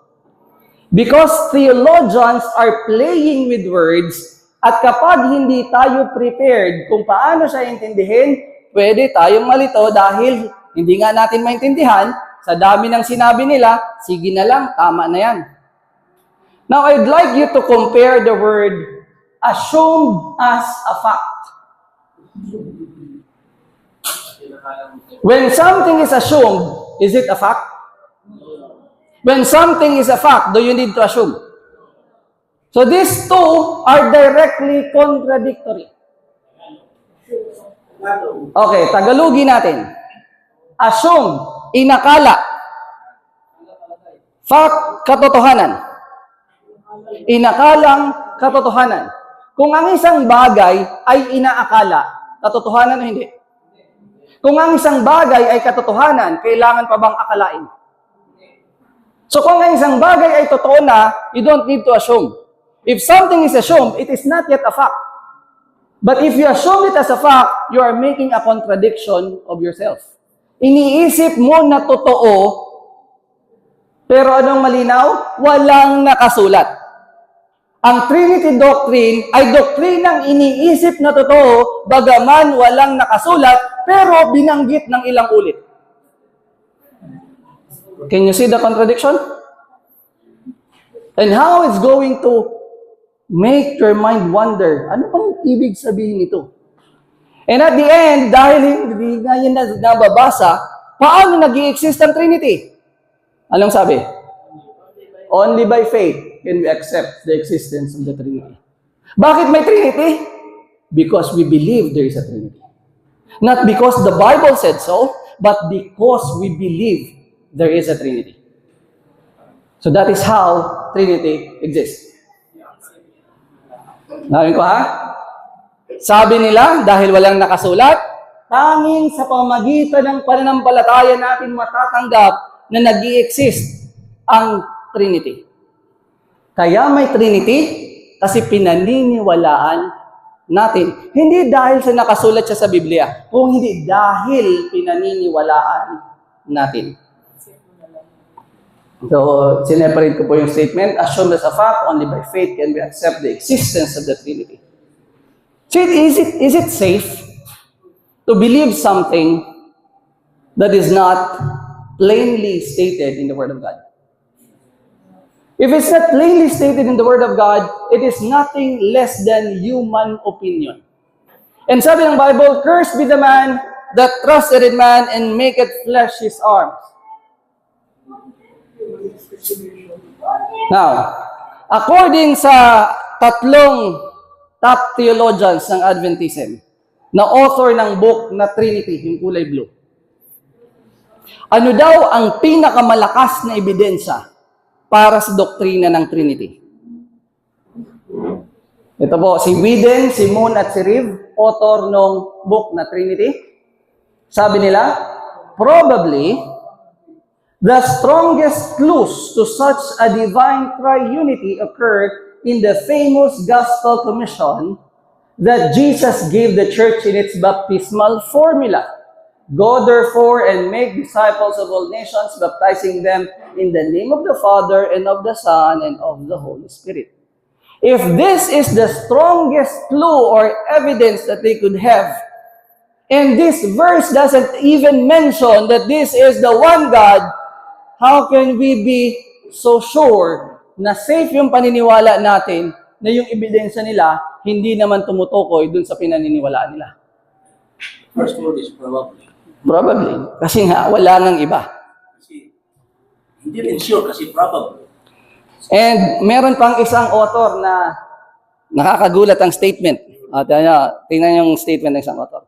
Because theologians are playing with words, at kapag hindi tayo prepared kung paano siya intindihin, pwede tayong malito dahil hindi nga natin maintindihan, sa dami ng sinabi nila, sige na lang, tama na yan. Now, I'd like you to compare the word assumed as a fact. When something is assumed, is it a fact? When something is a fact, do you need to assume? So these two are directly contradictory. Okay, Tagalogin natin. Assume, inakala. Fact, katotohanan. Inakalang katotohanan. Kung ang isang bagay ay inaakala, katotohanan o hindi? Kung ang isang bagay ay katotohanan, kailangan pa bang akalain? So kung ang isang bagay ay totoo na, you don't need to assume. If something is assumed, it is not yet a fact. But if you assume it as a fact, you are making a contradiction of yourself. Iniisip mo na totoo, pero anong malinaw? Walang nakasulat. Ang Trinity doctrine ay doktrinang iniisip na totoo, bagaman walang nakasulat, pero binanggit ng ilang ulit. Can you see the contradiction? And how it's going to make your mind wonder, ano bang ibig sabihin nito? And at the end, dahil hindi nga yun nababasa, paano nag-i-exist ang Trinity? Anong sabi? Only by faith can we accept the existence of the Trinity. Bakit may Trinity? Because we believe there is a Trinity. Not because the Bible said so, but because we believe there is a Trinity. So that is how Trinity exists. Namin ko ha? Sabi nila, dahil walang nakasulat, tanging sa pamagitan ng pananampalataya natin matatanggap na nag-i-exist ang Trinity. Kaya may Trinity kasi pinaniniwalaan natin. Hindi dahil sa nakasulat siya sa Biblia, kung hindi dahil pinaniniwalaan natin. So, sineparate ko po yung statement. Assumed as a fact, only by faith can we accept the existence of the Trinity. So, is it safe to believe something that is not plainly stated in the Word of God? If it's not plainly stated in the Word of God, it is nothing less than human opinion. And sabi ng Bible, cursed be the man that trusted in man and maketh flesh his arms. Now, according sa tatlong top theologians ng Adventism, na author ng book na Trinity, yung kulay blue, ano daw ang pinakamalakas na ebidensya para sa doktrina ng Trinity? Ito po, si Whedon, si Moon at si Reeve, author ng book na Trinity. Sabi nila, probably, the strongest clues to such a divine triunity occurred in the famous Gospel Commission that Jesus gave the church in its baptismal formula. Go therefore and make disciples of all nations, baptizing them in the name of the Father and of the Son and of the Holy Spirit. If this is the strongest clue or evidence that they could have, and this verse doesn't even mention that this is the one God, how can we be so sure na safe yung paniniwala natin na yung ebidensya nila hindi naman tumutukoy dun sa pinaniniwalaan nila? First word is probably. Probably. Kasi nga, wala nang iba. Kasi, hindi rin sure kasi probably. And meron pang isang author na nakakagulat ang statement. At tingnan yung statement ng isang author.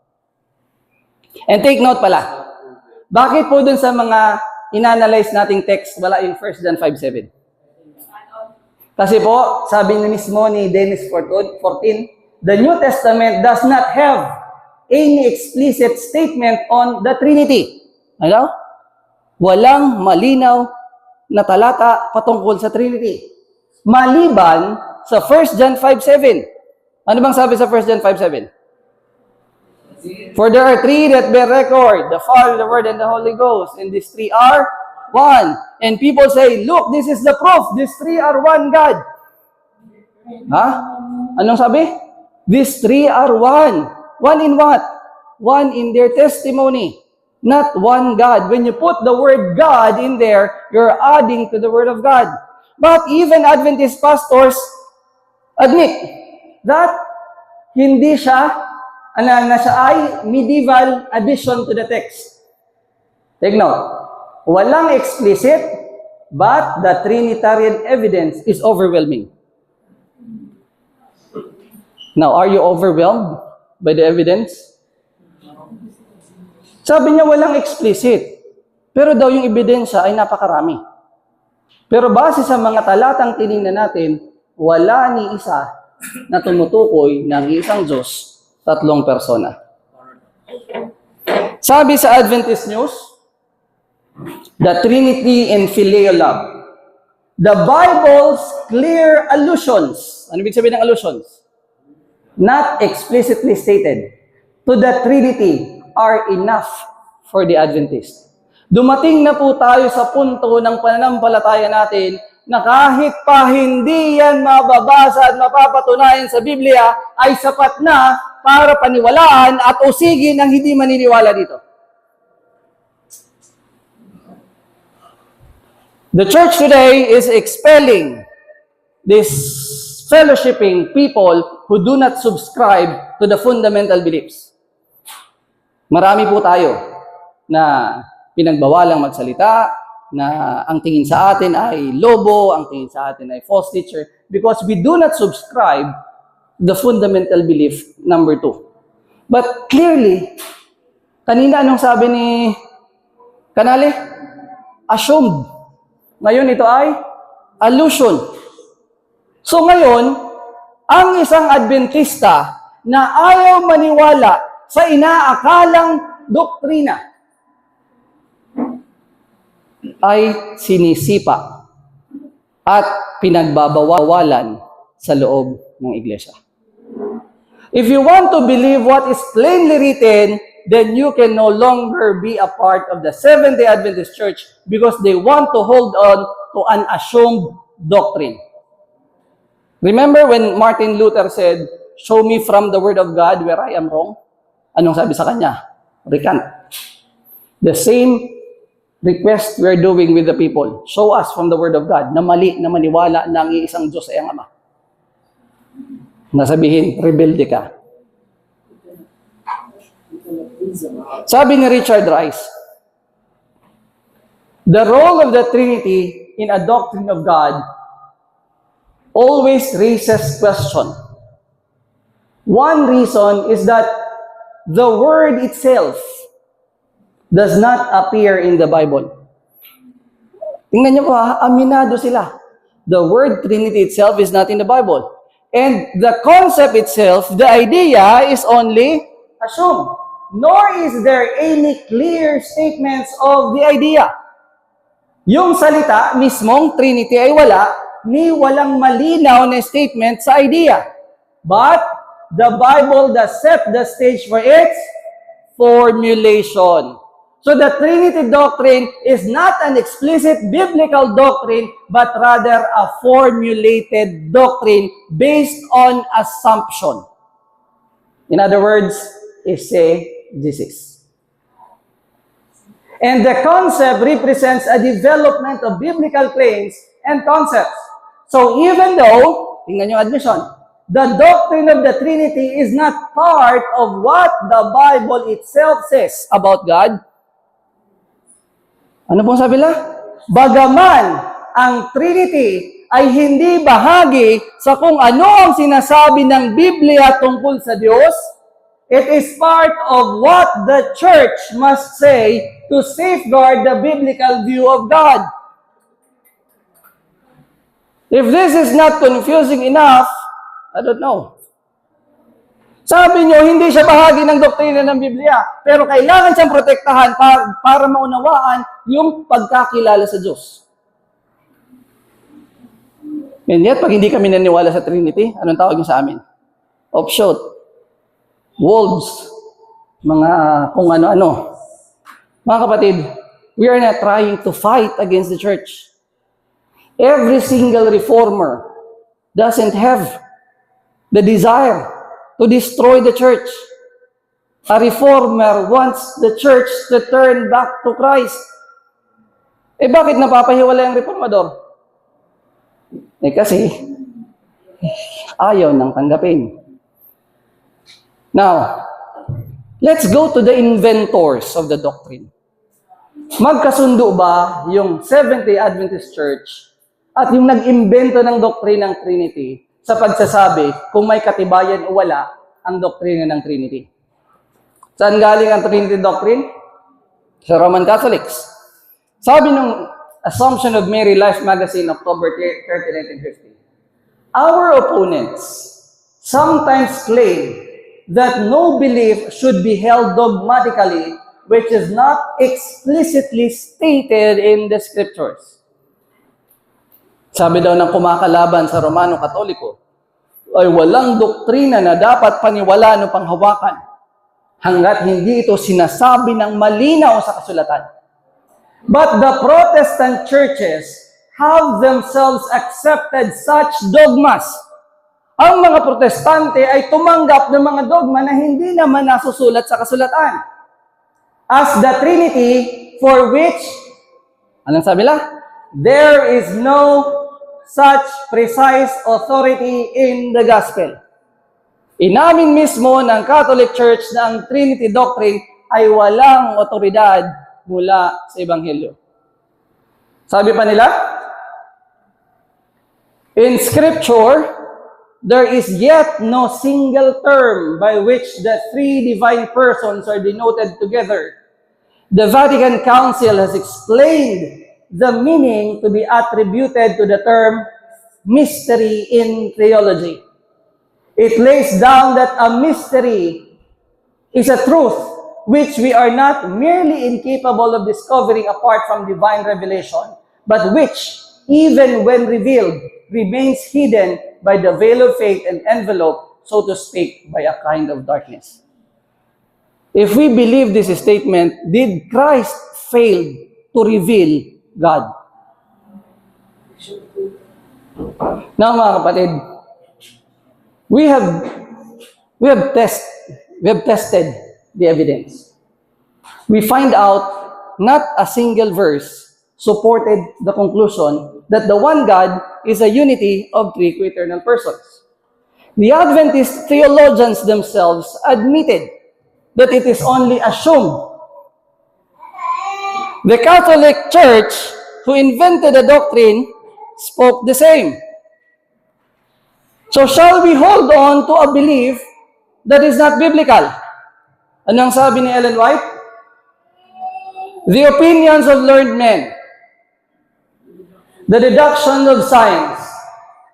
And take note pala, bakit po dun sa mga inanalyze nating text, wala yung 1 John 5:7. Kasi po, sabi na mismo ni Dennis 14, the New Testament does not have any explicit statement on the Trinity. Ano? Walang malinaw na talata patungkol sa Trinity. Maliban sa 1 John 5:7. Ano bang sabi sa 1 John 5:7? For there are three that bear record, the Father, the Word, and the Holy Ghost. And these three are one. And people say, look, this is the proof. These three are one God. Ha? Anong sabi? These three are one. One in what? One in their testimony. Not one God. When you put the word God in there, you're adding to the Word of God. But even Adventist pastors admit that hindi siya na siya ay medieval addition to the text. Take note, walang explicit, but the Trinitarian evidence is overwhelming. Now, are you overwhelmed by the evidence? Sabi niya walang explicit, pero daw yung ebidensya ay napakarami. Pero base sa mga talatang tinignan natin, wala ni isa na tumutukoy ng isang Diyos, tatlong persona. Sabi sa Adventist News, the Trinity in Filial Love. The Bible's clear allusions, ano ibig sabihin ng allusions? Not explicitly stated, to the Trinity are enough for the Adventist. Dumating na po tayo sa punto ng pananampalataya natin na kahit pa hindi yan mababasa at mapapatunayan sa Biblia, ay sapat na para paniwalaan at usigin ang hindi maniniwala dito. The church today is expelling fellowshipping people who do not subscribe to the fundamental beliefs. Marami po tayo na pinagbawalang magsalita, na ang tingin sa atin ay lobo, ang tingin sa atin ay false teacher, because we do not subscribe the fundamental belief number 2. But clearly, kanina anong sabi ni Kanale? Assumed. Ngayon ito ay allusion. So ngayon, ang isang Adventista na ayaw maniwala sa inaakalang doktrina ay sinisipa at pinagbabawalan sa loob ng iglesia. If you want to believe what is plainly written, then you can no longer be a part of the Seventh-day Adventist Church because they want to hold on to an assumed doctrine. Remember when Martin Luther said, "Show me from the Word of God where I am wrong"? Anong sabi sa kanya? Recant. The same request we're doing with the people. Show us from the Word of God na mali na maniwala na ang iisang Diyos ay ang Ama. Nasabihin, rebelde ka. Sabi ni Richard Rice, the role of the Trinity in a doctrine of God always raises question. One reason is that the word itself does not appear in the Bible. Tingnan niyo po ha, aminado sila. The word Trinity itself is not in the Bible. And the concept itself, the idea is only assumed. Nor is there any clear statements of the idea. Yung salita mismong Trinity ay wala, ni walang malinaw na statement sa idea. But the Bible does set the stage for its formulation. So the Trinity doctrine is not an explicit biblical doctrine, but rather a formulated doctrine based on assumption. In other words, exegesis. And the concept represents a development of biblical claims and concepts. So even though, tingnan yung admission, the doctrine of the Trinity is not part of what the Bible itself says about God, ano pong sabi la? Bagaman ang Trinity ay hindi bahagi sa kung ano ang sinasabi ng Biblia tungkol sa Diyos, it is part of what the church must say to safeguard the biblical view of God. If this is not confusing enough, I don't know. Sabi nyo, hindi siya bahagi ng doktrina ng Biblia, pero kailangan siyang protektahan para maunawaan yung pagkakilala sa Diyos. And yet, pag hindi kami naniwala sa Trinity, anong tawag niyo sa amin? Offshoot. Wolves. Mga kung ano-ano. Mga kapatid, we are not trying to fight against the church. Every single reformer doesn't have the desire to destroy the church. A reformer wants the church to turn back to Christ. Eh bakit napapahiwalay ang reformador? Eh kasi, ayaw nang tanggapin. Now, let's go to the inventors of the doctrine. Magkasundo ba yung Seventh-day Adventist Church at yung nag-imbento ng doktrina ng Trinity sa pagsasabi kung may katibayan o wala ang doktrina ng Trinity? Saan galing ang Trinity doctrine? Sa Roman Catholics. Sabi ng Assumption of Mary Life Magazine, October 30, 1950, our opponents sometimes claim that no belief should be held dogmatically which is not explicitly stated in the Scriptures. Sabi daw ng kumakalaban sa Romano Katoliko, ay walang doktrina na dapat paniwalaan o panghawakan hanggat hindi ito sinasabi ng malinaw sa kasulatan. But the Protestant churches have themselves accepted such dogmas. Ang mga Protestante ay tumanggap ng mga dogma na hindi naman nasusulat sa kasulatan. As the Trinity, for which, anong sabi la? There is no such precise authority in the gospel. Inamin mismo ng Catholic Church na ang Trinity doctrine ay walang otoridad mula sa Ebanghelyo. Sabi pa nila, in Scripture, there is yet no single term by which the three divine persons are denoted together. The Vatican Council has explained the meaning to be attributed to the term mystery in theology. It lays down that a mystery is a truth which we are not merely incapable of discovering apart from divine revelation, but which, even when revealed, remains hidden by the veil of faith and enveloped, so to speak, by a kind of darkness. If we believe this statement, did Christ fail to reveal God? Now, mga kapatid, we have tested the evidence. We find out not a single verse supported the conclusion that the one God is a unity of three co-eternal persons. The Adventist theologians themselves admitted that it is only assumed. The Catholic Church, who invented the doctrine, spoke the same. So shall we hold on to a belief that is not biblical? Anong sabi ni Ellen White? The opinions of learned men, the deductions of science,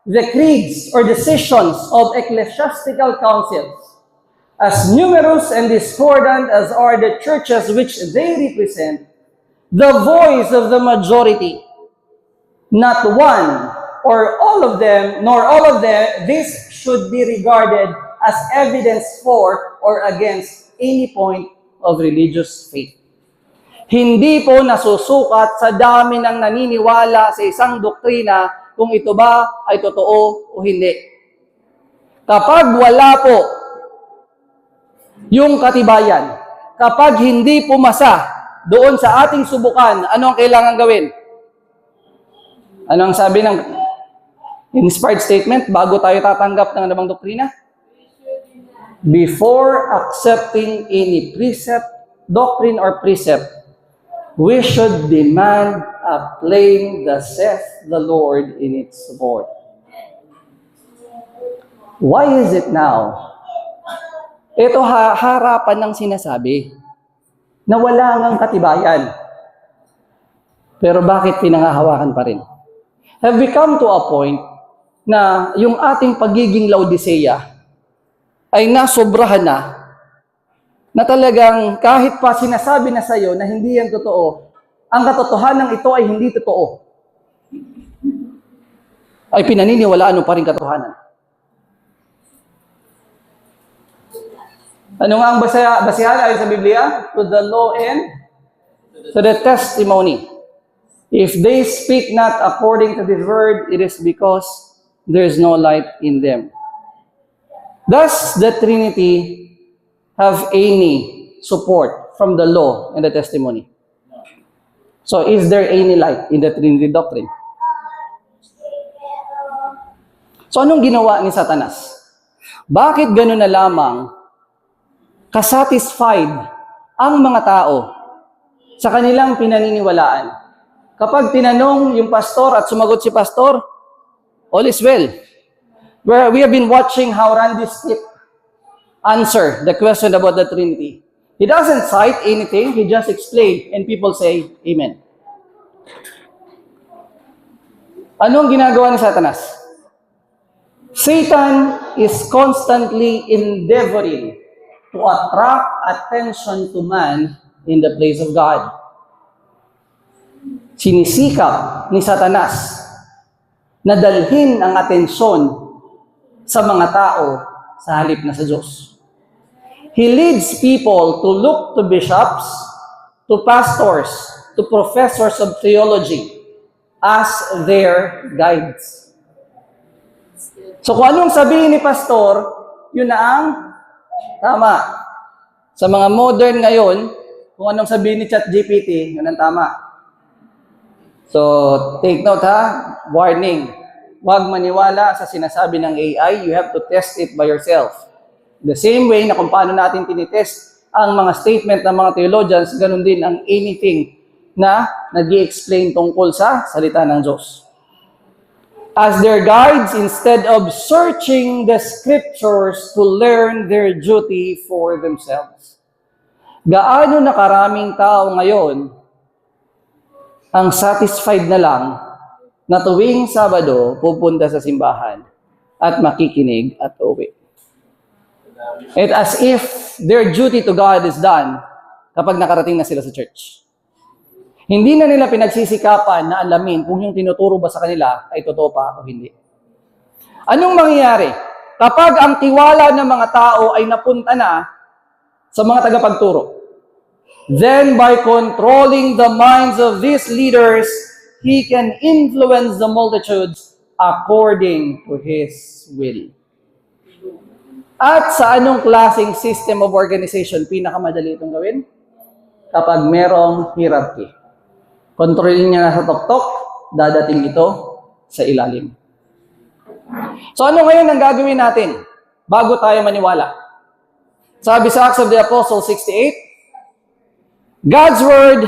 the creeds or decisions of ecclesiastical councils, as numerous and discordant as are the churches which they represent, the voice of the majority, not one or all of them, nor all of them, this should be regarded as evidence for or against any point of religious faith. Hindi po nasusukat sa dami ng naniniwala sa isang doktrina kung ito ba ay totoo o hindi. Kapag wala po yung katibayan, kapag hindi pumasa doon sa ating subukan, ano ang kailangan gawin? Ano ang sabi ng inspired statement bago tayo tatanggap ng anumang doktrina? Before accepting any precept, doctrine, or precept, we should demand a plain thus saith the Lord in its support. Why is it now? Ito harapan ng sinasabi na wala ngang katibayan. Pero bakit pinangahawakan pa rin? Have we come to a point na yung ating pagiging Laodicea ay nasobrahan na talagang kahit pa sinasabi na sa'yo na hindi yan totoo, ang katotohanan ito ay hindi totoo. Ay pinaniniwalaan mo pa rin katotohanan. Ano nga ang basihan ayon sa Biblia? To the law and to the testimony. If they speak not according to this word, it is because there is no light in them. Does the Trinity have any support from the law and the testimony? So, is there any light in the Trinity doctrine? So, anong ginawa ni Satanas? Bakit gano'n na lamang kasatisfied ang mga tao sa kanilang pinaniniwalaan? Kapag tinanong yung pastor at sumagot si pastor, all is well. We have been watching how Randy Skip answer the question about the Trinity. He doesn't cite anything, he just explained, and people say, Amen. Anong ginagawa ni Satanas? Satan is constantly endeavoring to attract attention to man in the place of God. Sinisikap ni Satanas na dalhin ang atensyon sa mga tao sa halip na sa Diyos. He leads people to look to bishops, to pastors, to professors of theology as their guides. So kung anong sabihin ni pastor, yun na ang tama. Sa mga modern ngayon, kung anong sabihin ni ChatGPT, yun ang tama. So take note ha, warning. Huwag maniwala sa sinasabi ng AI. You have to test it by yourself. The same way na kung paano natin tinitest ang mga statement ng mga theologians, ganun din ang anything na nag-i-explain tungkol sa salita ng Diyos. As their guides, instead of searching the scriptures to learn their duty for themselves. Gaano na karaming tao ngayon ang satisfied na lang na tuwing Sabado pupunta sa simbahan at makikinig at uwi. It as if their duty to God is done kapag nakarating na sila sa church. Hindi na nila pinagsisikapan na alamin kung yung tinuturo ba sa kanila ay totoo pa o hindi. Anong mangyayari kapag ang tiwala ng mga tao ay napunta na sa mga tagapagturo? Then by controlling the minds of these leaders, he can influence the multitudes according to his will. At sa anong klaseng system of organization pinakamadali itong gawin? Kapag merong hierarchy. Kontrolin niya na sa tuktok, dadating ito sa ilalim. So ano ngayon ang gagawin natin bago tayo maniwala? Sabi sa Acts of the Apostles 68, God's word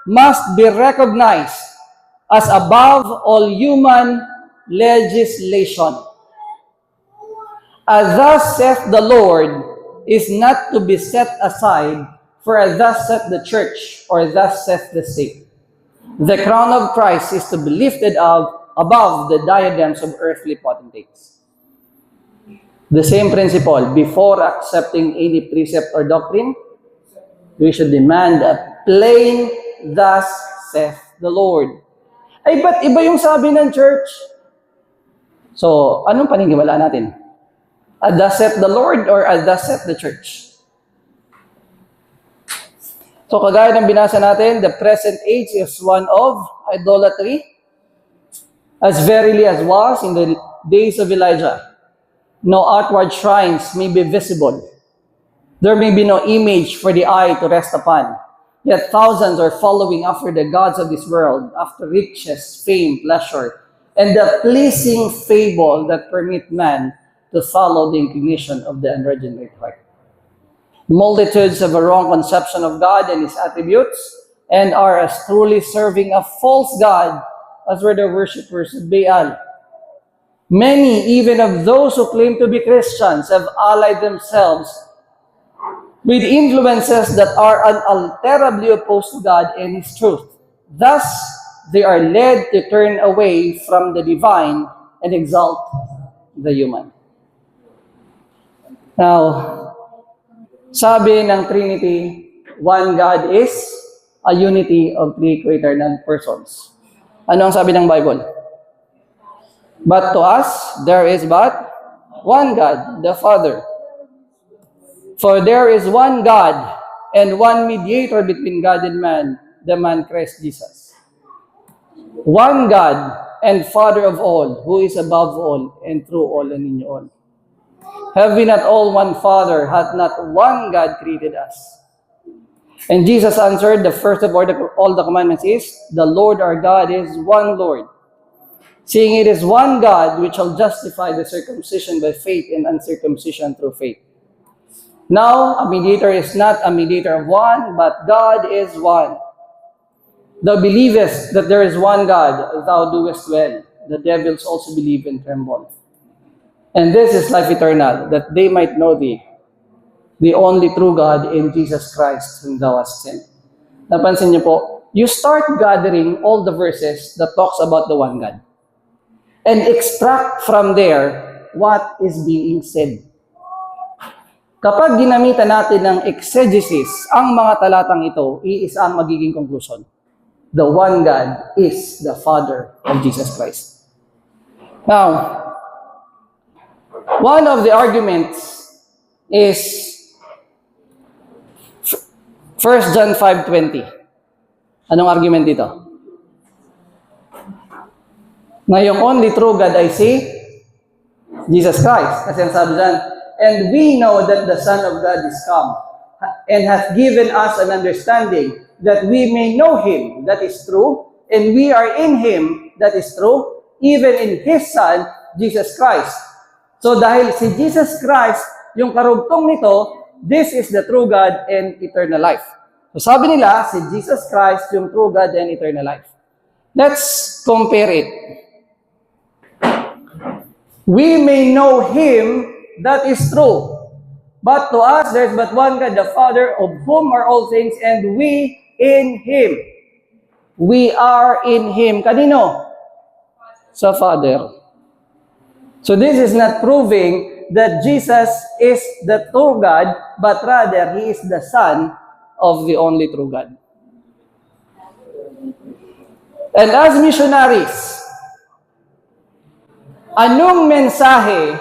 must be recognized as above all human legislation. As thus saith the Lord is not to be set aside, for as thus saith the church, or thus saith the state. The crown of Christ is to be lifted up above the diadems of earthly potentates. The same principle, before accepting any precept or doctrine, we should demand a plain, thus saith the Lord. Ay, ba't iba yung sabi ng church? So, anong paniniwala natin? Thus saith the Lord or thus saith the church? So, kagaya ng binasa natin, the present age is one of idolatry, as verily as was in the days of Elijah. No outward shrines may be visible. There may be no image for the eye to rest upon. Yet thousands are following after the gods of this world, after riches, fame, pleasure, and the pleasing fable that permit man to follow the inclination of the unregenerate heart. Multitudes have a wrong conception of God and his attributes, and are as truly serving a false god as were the worshippers of Baal. Many, even of those who claim to be Christians, have allied themselves with influences that are unalterably opposed to God and his truth. Thus, they are led to turn away from the divine and exalt the human. Now, sabi ng Trinity, one God is a unity of three co-eternal persons. Ano ang sabi ng Bible? But to us, there is but one God, the Father. For there is one God and one mediator between God and man, the man Christ Jesus. One God and Father of all, who is above all and through all and in all. Have we not all one Father? Hath not one God created us? And Jesus answered, the first of all the commandments is, the Lord our God is one Lord. Seeing it is one God which shall justify the circumcision by faith and uncircumcision through faith. Now, a mediator is not a mediator of one, but God is one. Thou believest that there is one God, thou doest well. The devils also believe and tremble. And this is life eternal, that they might know thee, the only true God, in Jesus Christ, whom thou hast sent. Napansin niyo po, you start gathering all the verses that talks about the one God. And extract from there what is being said. Kapag ginamitan natin ng exegesis ang mga talatang ito, iisa ang magiging conclusion. The one God is the Father of Jesus Christ. Now, one of the arguments is 1 John 5:20. Anong argument dito? Na yung only true God I see, Jesus Christ. Kasi ang sabi dyan, and we know that the Son of God is come, and hath given us an understanding, that we may know Him that is true, and we are in Him that is true, even in His Son, Jesus Christ. So dahil si Jesus Christ, yung karugtong nito, this is the true God and eternal life. So sabi nila, si Jesus Christ, yung true God and eternal life. Let's compare it. We may know Him, that is true. But to us, there's but one God, the Father, of whom are all things, and we in Him. We are in Him. Kanino? Sa Father. So this is not proving that Jesus is the true God, but rather, He is the Son of the only true God. And as missionaries, anong mensahe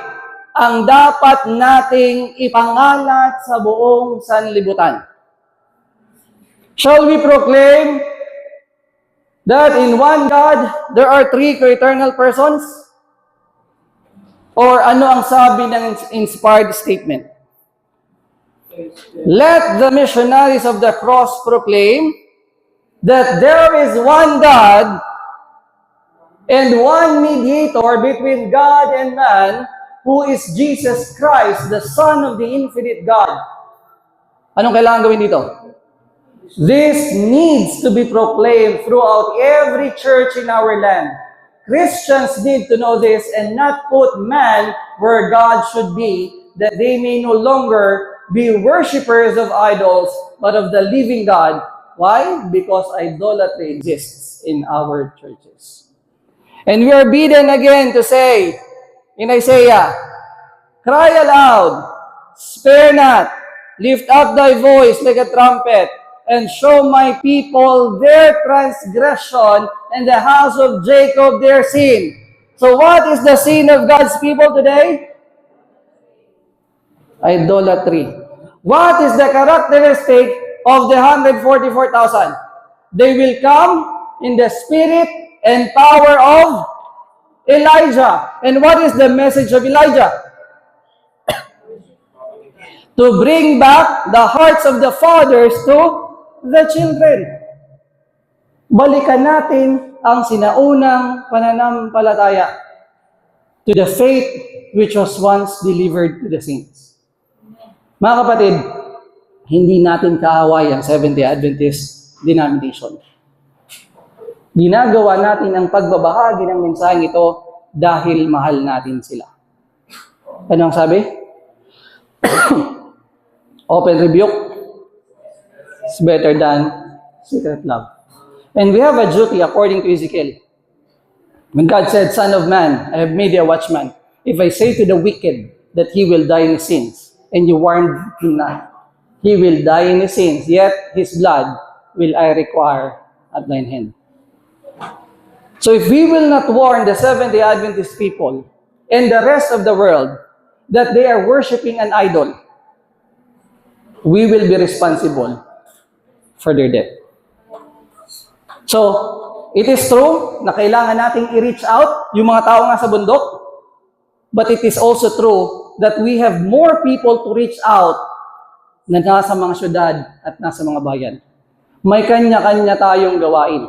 ang dapat nating ipangalat sa buong sanlibutan? Shall we proclaim that in one God, there are three co-eternal persons? Or ano ang sabi ng inspired statement? Let the missionaries of the cross proclaim that there is one God and one mediator between God and man, who is Jesus Christ, the Son of the infinite God. Anong kailangan gawin dito? This needs to be proclaimed throughout every church in our land. Christians need to know this and not put man where God should be, that they may no longer be worshippers of idols, but of the living God. Why? Because idolatry exists in our churches. And we are bidden again to say, in Isaiah, cry aloud, spare not, lift up thy voice like a trumpet, and show my people their transgression, and the house of Jacob their sin. So what is the sin of God's people today? Idolatry. What is the characteristic of the 144,000? They will come in the spirit and power of Elijah. And what is the message of Elijah? To bring back the hearts of the fathers to the children. Balikan natin ang sinaunang pananampalataya to the faith which was once delivered to the saints. Mga kapatid, hindi natin kaaway ang Seventh-day Adventist denomination. Ginagawa natin ang pagbabahagi ng mensaheng ito dahil mahal natin sila. Ano ang sabi? Open rebuke is better than secret love. And we have a duty according to Ezekiel. When God said, Son of man, I have made you a watchman. If I say to the wicked that he will die in his sins, and you warned him not, he will die in his sins, yet his blood will I require at thine hand. So if we will not warn the Seventh-day Adventist people and the rest of the world that they are worshiping an idol, we will be responsible for their death. So, it is true na kailangan nating i-reach out yung mga tao nga sa bundok, but it is also true that we have more people to reach out na nasa mga syudad at nasa mga bayan. May kanya-kanya tayong gawain.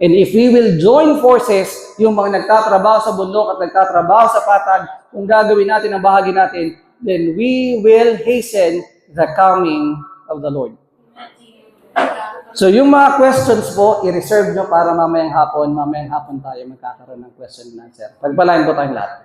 And if we will join forces, yung mga nagtatrabaho sa bundok at nagtatrabaho sa patag, kung gagawin natin ang bahagi natin, then we will hasten the coming of the Lord. So yung mga questions po, i-reserve nyo para mamayang hapon tayo magkakaroon ng question and answer. Pagpalain po tayong lahat.